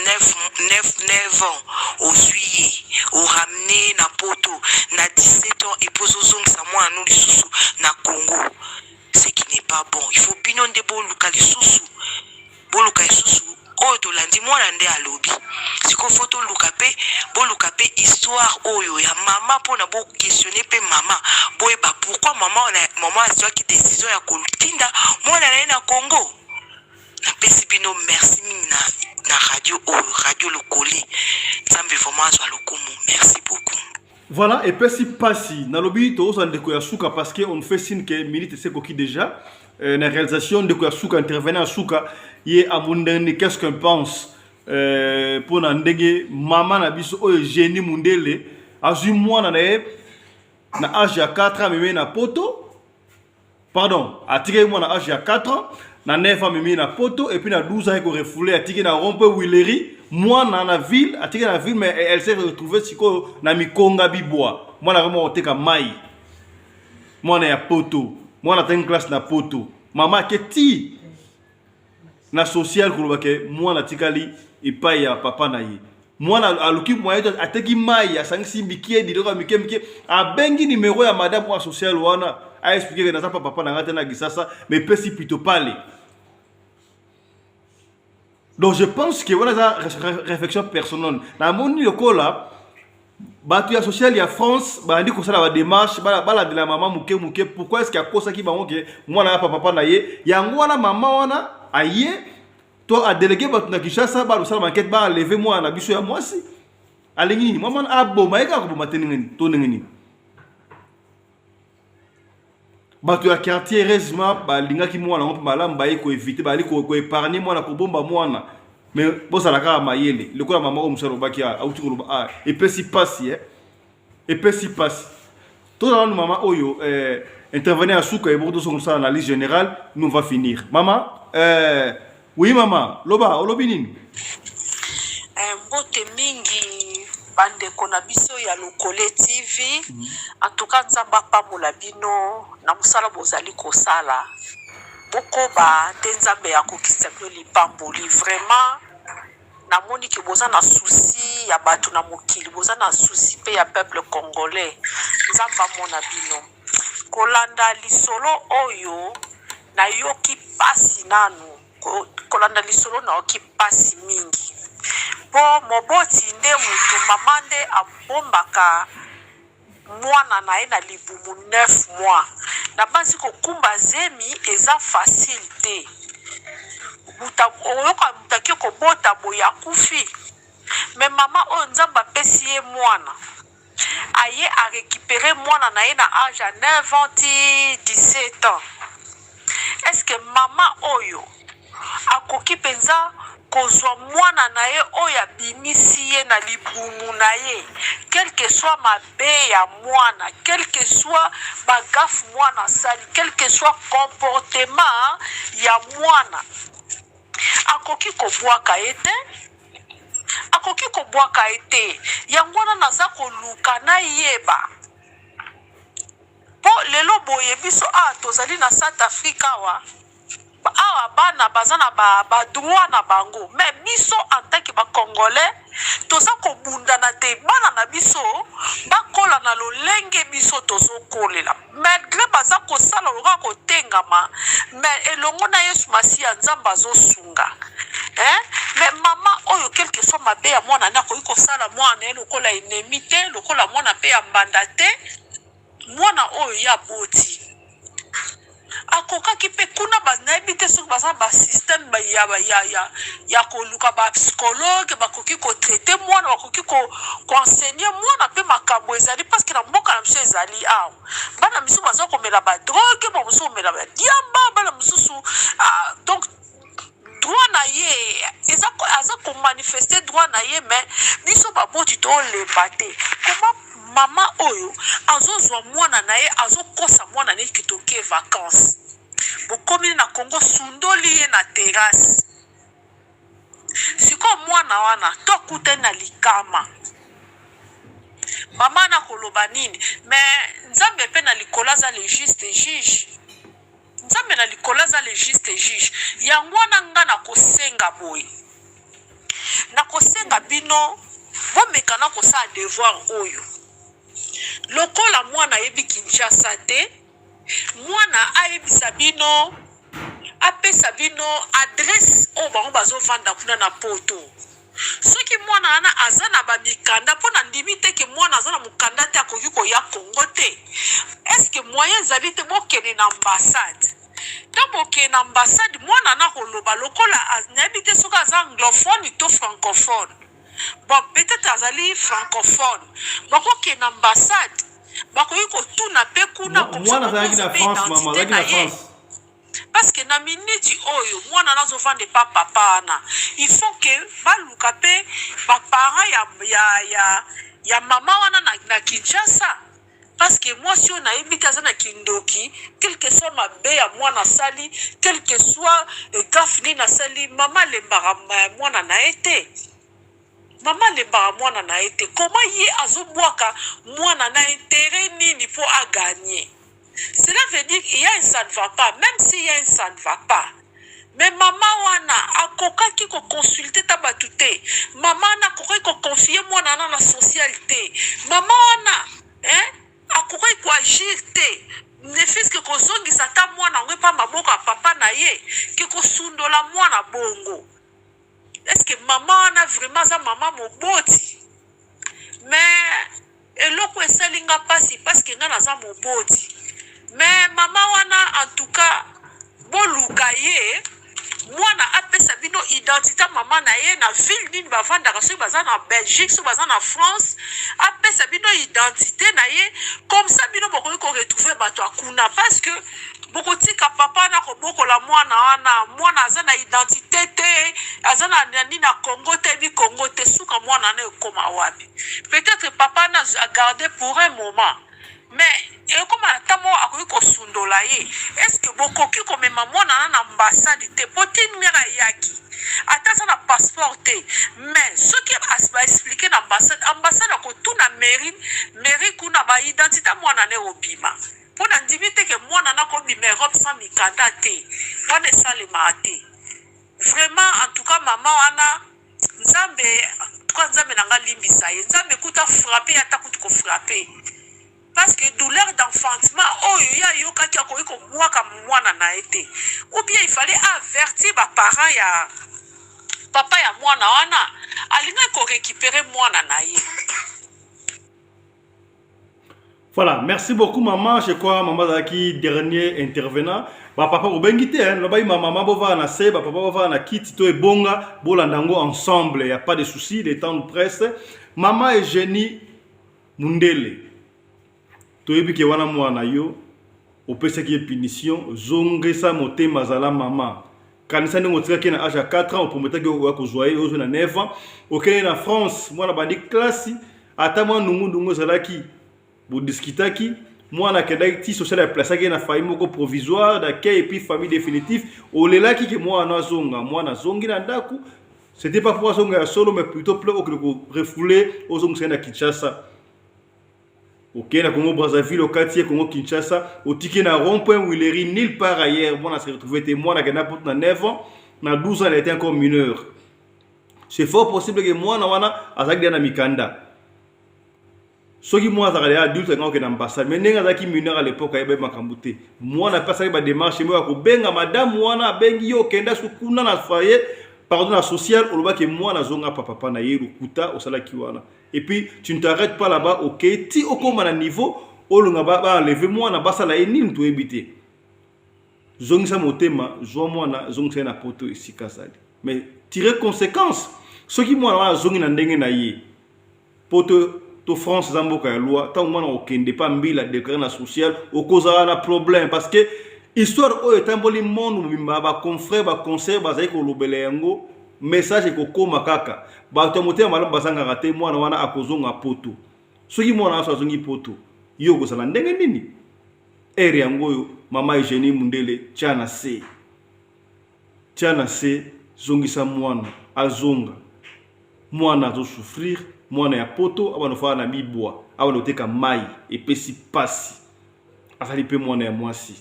9 ans osuye o ramener na poto na 17 ans et pose ozongisa mwana no lisusu na Congo ce qui n'est pas bon. Il faut bino nde boluka lisusu oyo tolandi mwana nde alobi siko foto boluka pe histoire oyo ya mama mpona questionner pe mama boyeba pourquoi mama azwaki décision ya kotinda mwana na ye na Congo. Napesi bino merci mingi na radio Lokole nzambe vraiment azwa lokumu merci beaucoup. Voilà, et puis si passi, na lobby to osa ndeko ya suka parce que on fait signe que minute c'est koki déjà na réalisation ndeko ya suka intervenant suka ye amundani qu'est-ce qu'on pense pour na ndenge mama na biso oyo génie mundele azui mwana na ye na âge ya 4 ans meme na poto pardon atike mwana âge ya 4 ans na 9 ans meme na poto et puis na 12 ans il ko refoulé atike na rompe Willery mwana na ville atike na ville mais elle s'est retrouvée siko na mikonga bibwa mwana vraiment oteka mai mwana ya poto mwana ten classe na poto mama keti na social kolobake mwana tikali epai ya papa na ye mwana aluki moyen ateki mai asangisi mikie diloko mikie abengi numéro ya madame wa social wana a expliquer que naza papa na ngata na gisasa mais pesi plutôt parler. Donc je pense que voilà ça réflexion personnelle na moni lokola batu ya social ya France bandi ko sala ba démarche bala de la maman muke pourquoi est-ce qu'il y a kosa ki bango ke mwana papa na ye yango wana mama wana aye to a délégué batu na Kinshasa ba sala enquête ba lever moi na biso ya mwasi alingi mama aboma eka ko boma teningeni to ningeni batu ya quartier heureusement ba lingaki mwana on malamu ba ko éviter ba ko épargner mwana ko bomba mwana mais bosa la ka mayele le ko la mama o musalo baki a uti ko ba et puis si passe et puis si passe tout dans maman oyo intervenir à souka et beaucoup de son analyse générale nous va finir maman oui maman loba olobinini mbote mingi bandeko na biso ya Lokole TV en tout cas nzamba pambola bino na musala bozali kosala bokoba te nzambe ya kokisa bino lipamboli vraiment na moni ke boza na souci ya batu na mokili boza na souci pe ya peuple congolais nzamba mona bino kolanda lisolo oyo na yoki pasi nanu kolanda lisolo na yoki pasi mingi po moboti nde mutu mamande abombaka mwana na ye na libumu 9 mois na basi kokumba zemi eza facile te oyoka mutaki kobota boya kufi me mama oyo nzamba pesi ye mwana aye a récupérer mwana na ye na âge ya 9 ans ti 17 ans est-ce que mama oyo akoki penza kozwa mwana na ye oyo abimisi ye na libumu na ye quel que soit mabe ya mwana quel que soit bagafu mwana sali quel que soit comportement ya mwana akoki kobwaka ye te akoki kobwaka ye te yango wana naza koluka na yeba po lelo boye biso tozali na South Africa wa awa bana baza na ba droit na bango mais biso en tant que ba congolais toza kobundana te bana na biso bakola na lolenge biso tozokolela malgré baza kosala loka kotengama mais elongo na Yesu Masiya nzamba zosunga mais mama oyo quelque soit mabe ya mwana na koyi kosala mwana ye lokola ennemi te lokola mwana pe ya mbanda te mwana oyo ya boti akokaki pe kuna banayebi te soki baza basystème ya koluka bapsychologue bakoki kotraite mwana bakoki koenseigner mwana mpe makambo ezali parce que na mboka na biso ezali awa bana misusu baza komela badrogue bamosusu komela badiamba bana mosusu donc droit na ye aza komanifeste droit na ye mais biso baboti tolemba te koma mama oyo azozwa mwana na ye azokosa mwana na ye kitoke vacances bokomi na Congo sundoli ye na terrasse siko mwana wana tokuta na likama mama na koloba nini mais nzambe pe na likolaza le juste juge nzambe na likolaza le juste juge yango wana nga na kosenga boye na kosenga bino bomeka na kosala devoir oyo lokola mwana yebi Kinshasa te mwana ayebisa bino apesa bino adresse oyo bango bazovanda kuna na poto soki mwana wana aza na bamikanda mpo na ndimi te ke mwana aza na mokanda te akoki koya Congo te eske moyen ezali te bokende na ambassade ta bokende na ambassade mwana na koloba lokola nayebi te soki aza anglophone to francophone bon peut-être azali francophone bakoki na ambassade bakoki kotuna pe kuna mwana azalaki na France mama azalaki na France parce que na minute oyo mwana nazovande pa papa wana il faut que baluka pe baparent ya mama wana na Kinshasa parce que moi si on a évité aza na kindoki quel que soit mabe ya mwana sali quel que soit gafni na sali mama lembara mwana na ete mama lembara mwana na ete comment ye azobwaka mwana na intérêt nini pour gagner. Cela veut dire qu'il y a un ça ne va pas, même s'il y a un ça ne va pas. mais mama wana akokaki ko consulter ta batute mama wana akokaki ko confier mwana na socialité mama wana akokaki ko agir te ne fils que kozongisa ta mwana ngo pa maboko ya papa na ye ke kosundola mwana bongo. Est-ce que maman wana vraiment za mama moboti? Mais eloko esalinga pasi parce que nga naza moboti. Mais mama wana en tout cas boluka ye mwana apesa bino identité mama na ye na ville nini bavandaka soki baza na Belgique soki baza na France apesa bino identité na ye comme ça bino bokoki koretrouve bato akuna parce que bokotika papa na kobokola mwana aza na identité te aza na nani na Congo te bi Congo te suka mwana na ekoma wapi peut-être papa na a gardé pour un moment mais et comme atamo akoki kosundola ye est-ce que bokoki komema mwana na ambassade te potini mera yaki ata za na passeport te mais soki ba expliquer na ambassade akotuna mairie kuna ba identité mwana na obima pona ndimi te ke mwana na kobima Europe sans mikanda te wana esalema te vraiment en tout cas maman wana nzambe nanga limbisa ye nzambe kuta frapper ata kutu ko frapper parce que douleur d'enfantement oyo ya yokaki akoki komwaka mwana na ye te ou bien il fallait avertir baparent ya papa ya mwana wana alinga korécupérer mwana na ye. Voilà, merci beaucoup maman. Je crois maman zaki dernier intervenant. Ba papa obengite hein, loba ma maman bova na se, ba papa bova na kiti to ebonga, bolandango ensemble, y a pas de souci, les temps nous pressent. Maman et Jenny Mundele. Toyebi ke wana mwana yo, opesa ki punition, zongesa motema zala maman. Kanisa ndingo tika ki na âge à 4 ans, opometa ki wako zoye, ozo na 9 ans. Okene na France, mwana bandi klasi, ata mwana nungu zalaki. Bodiskitaki mwana kedaki ti social ya place na famille moko provisoire d'accueil et puis famille définitive olelaki ke mwana azonga zongi na ndaku c'était pas pour azonga solo mais plutôt pour refouler ozonga na Kinshasa OK na Congo Brazzaville au quartier Congo Kinshasa au ticket na rond-point Willery nulle part ailleurs mwana se retrouver témoin na kena pour na 9 ans na 12 ans il était encore mineur. C'est fort possible que mwana wana azaki na mikanda. Soki moi azali adulte ngao ke na ambassade mais nenga zaki mineur à l'époque ayebe makambute moi na pasa ba démarche moi ko benga madame wana bengi yo kenda sukuna na foyer pardon na social oloba ke moi na zonga papa na yeru kuta osala kiwana et puis tu ne t'arrêtes pas là-bas OK ti okoma na niveau olunga ba enlever moi na basala enini to ebité zongisa motema zo mwana zongisa na poto isikasali mais tirer conséquence soki moi na zongi na ndenge na ye poto to France zamboka ya loi tant mwana okende pa mbila déclarer na social okozala na problème parce que histoire o etamboli monde mimba ba confrère ba conseil ba zaiko lobele yango message ko koma kaka ba to motema malamba basanga raté mwana wana akozonga poto soki mwana aso azongi poto yo kozala ndenge nini ere yango yo mama Eugénie Mundele tiana se zongisa mwana azonga mwana azo souffrir mwana ya poto abano fa na mibwa abano teka mai epesi pasi asali pe mwana ya mwasi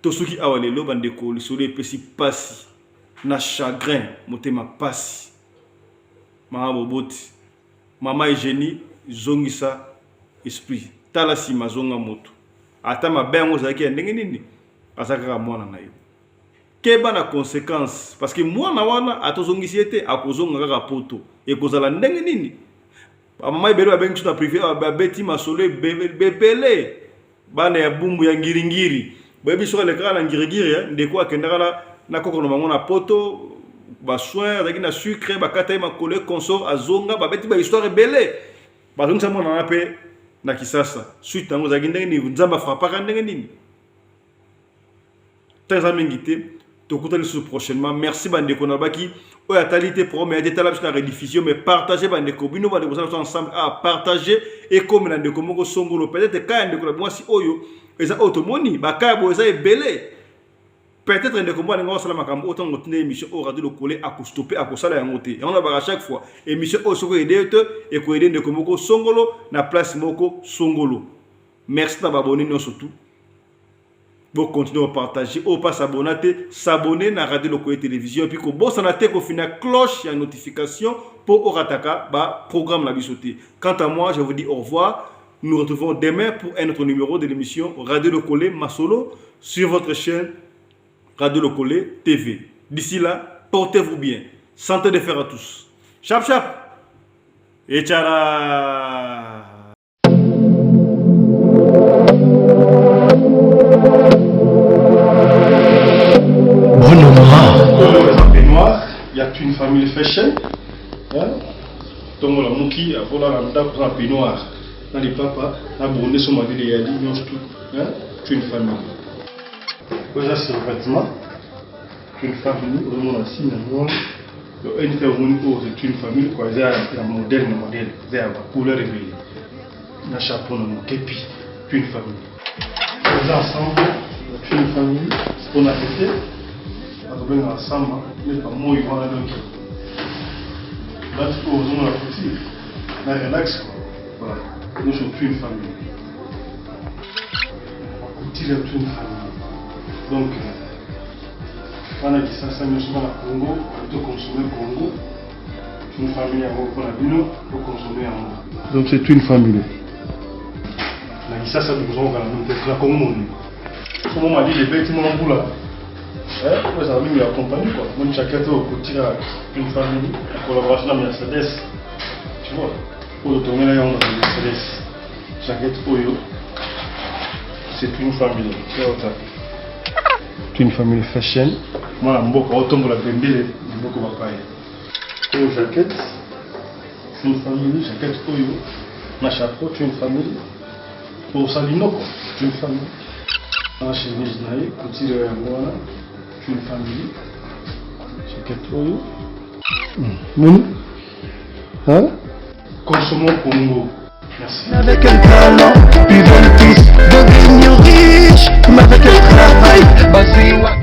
to soki awalelo bandeko lisolo epesi pasi na chagrin motema pasi mama boboti mama Eugénie zongisa esprit tala si mazonga moto ata mabengo zaki ndenge nini asaka mwana na yo keba na conséquence parce que mwana wana atozongisi ete akozonga kaka poto ekozala ndenge nini mama ibero abengi tuta privé babeti masolo bebele bana ya bumbu ya ngiringiri bebi sur le kala ngirigiri ndeko akendaka na kokolo mango na poto ba soin avec na sucre ba kata ma collé consort azonga babeti ba histoire belé bazongisa mwana na pe na kisasa suite tango za ndenge ni nzamba frapaka ndenge nini très amingité tokutani sur prochainement merci bandeko na baki o ya talité promet de tala na rediffusion mais partager bandeko bino bandeko ensemble à partager et comme na ndeko moko songolo peut-être ka ndeko na mwasi oyo eza automoni baka bo eza ebele peut-être ndeko mwana ngo sala makambo autant ngotine émission au radio lokole akostopper akosala yango te on a ba chaque fois émission au soko aider te et ko aider ndeko moko songolo na place moko songolo merci na baboni no surtout Vous continuez à partager, ou pas s'abonner à Radio Locolé Télévision, et puis que vous avez une cloche, il y a une notification pour Orataka, programme la bisoté. Quant à moi, je vous dis au revoir. Nous nous retrouvons demain pour un autre numéro de l'émission Radio Locolé Masolo sur votre chaîne Radio Locolé TV. D'ici là, portez-vous bien. Santé de fer à tous. Chap chap. Et tchala. Il y a une famille fashion. Donc la mouki a volé la dame pour un peignoir. Dans les papas, la bonne son mari les a dit non tout. Une famille. Déjà c'est un vêtement. Une famille, on a six nations. Une famille c'est une famille quoi. C'est un modèle, c'est un couleur réveillée. Un chapeau, un képi. Une famille. Les ensemble, une famille. On a été. On a ensemble, mais pas moi il va donc. Là tu peux oser la petite, là relax. Voilà, nous sommes une famille. Petite est une famille. Donc, on a dit ça nous sommes à Congo, on doit consommer Congo. Une famille à Congo, pour consommer en Congo. Donc c'est une famille. On a dit ça nous sommes à Congo. Comment on m'a dit les vêtements en boula. Les amis m'accompagnent quoi. Moi, chacun au côté d'une famille, en collaboration avec Mercedes. Tu vois, pour le tourner là, on a Mercedes. Chacun Oyo, c'est une famille. C'est une famille fashion. Moi, je suis autant pour la bembele, je suis beaucoup papaye. Pour jaquette, c'est une famille. Jaquette Oyo, ma chapeau, c'est une famille. Pour Salino, c'est une famille. Ma chemise naïe, petit de moi. Une famille, c'est nous, hein? Consommons Congo. Merci. Avec un talent, ils veulent tous devenir riches, mais avec un travail basé.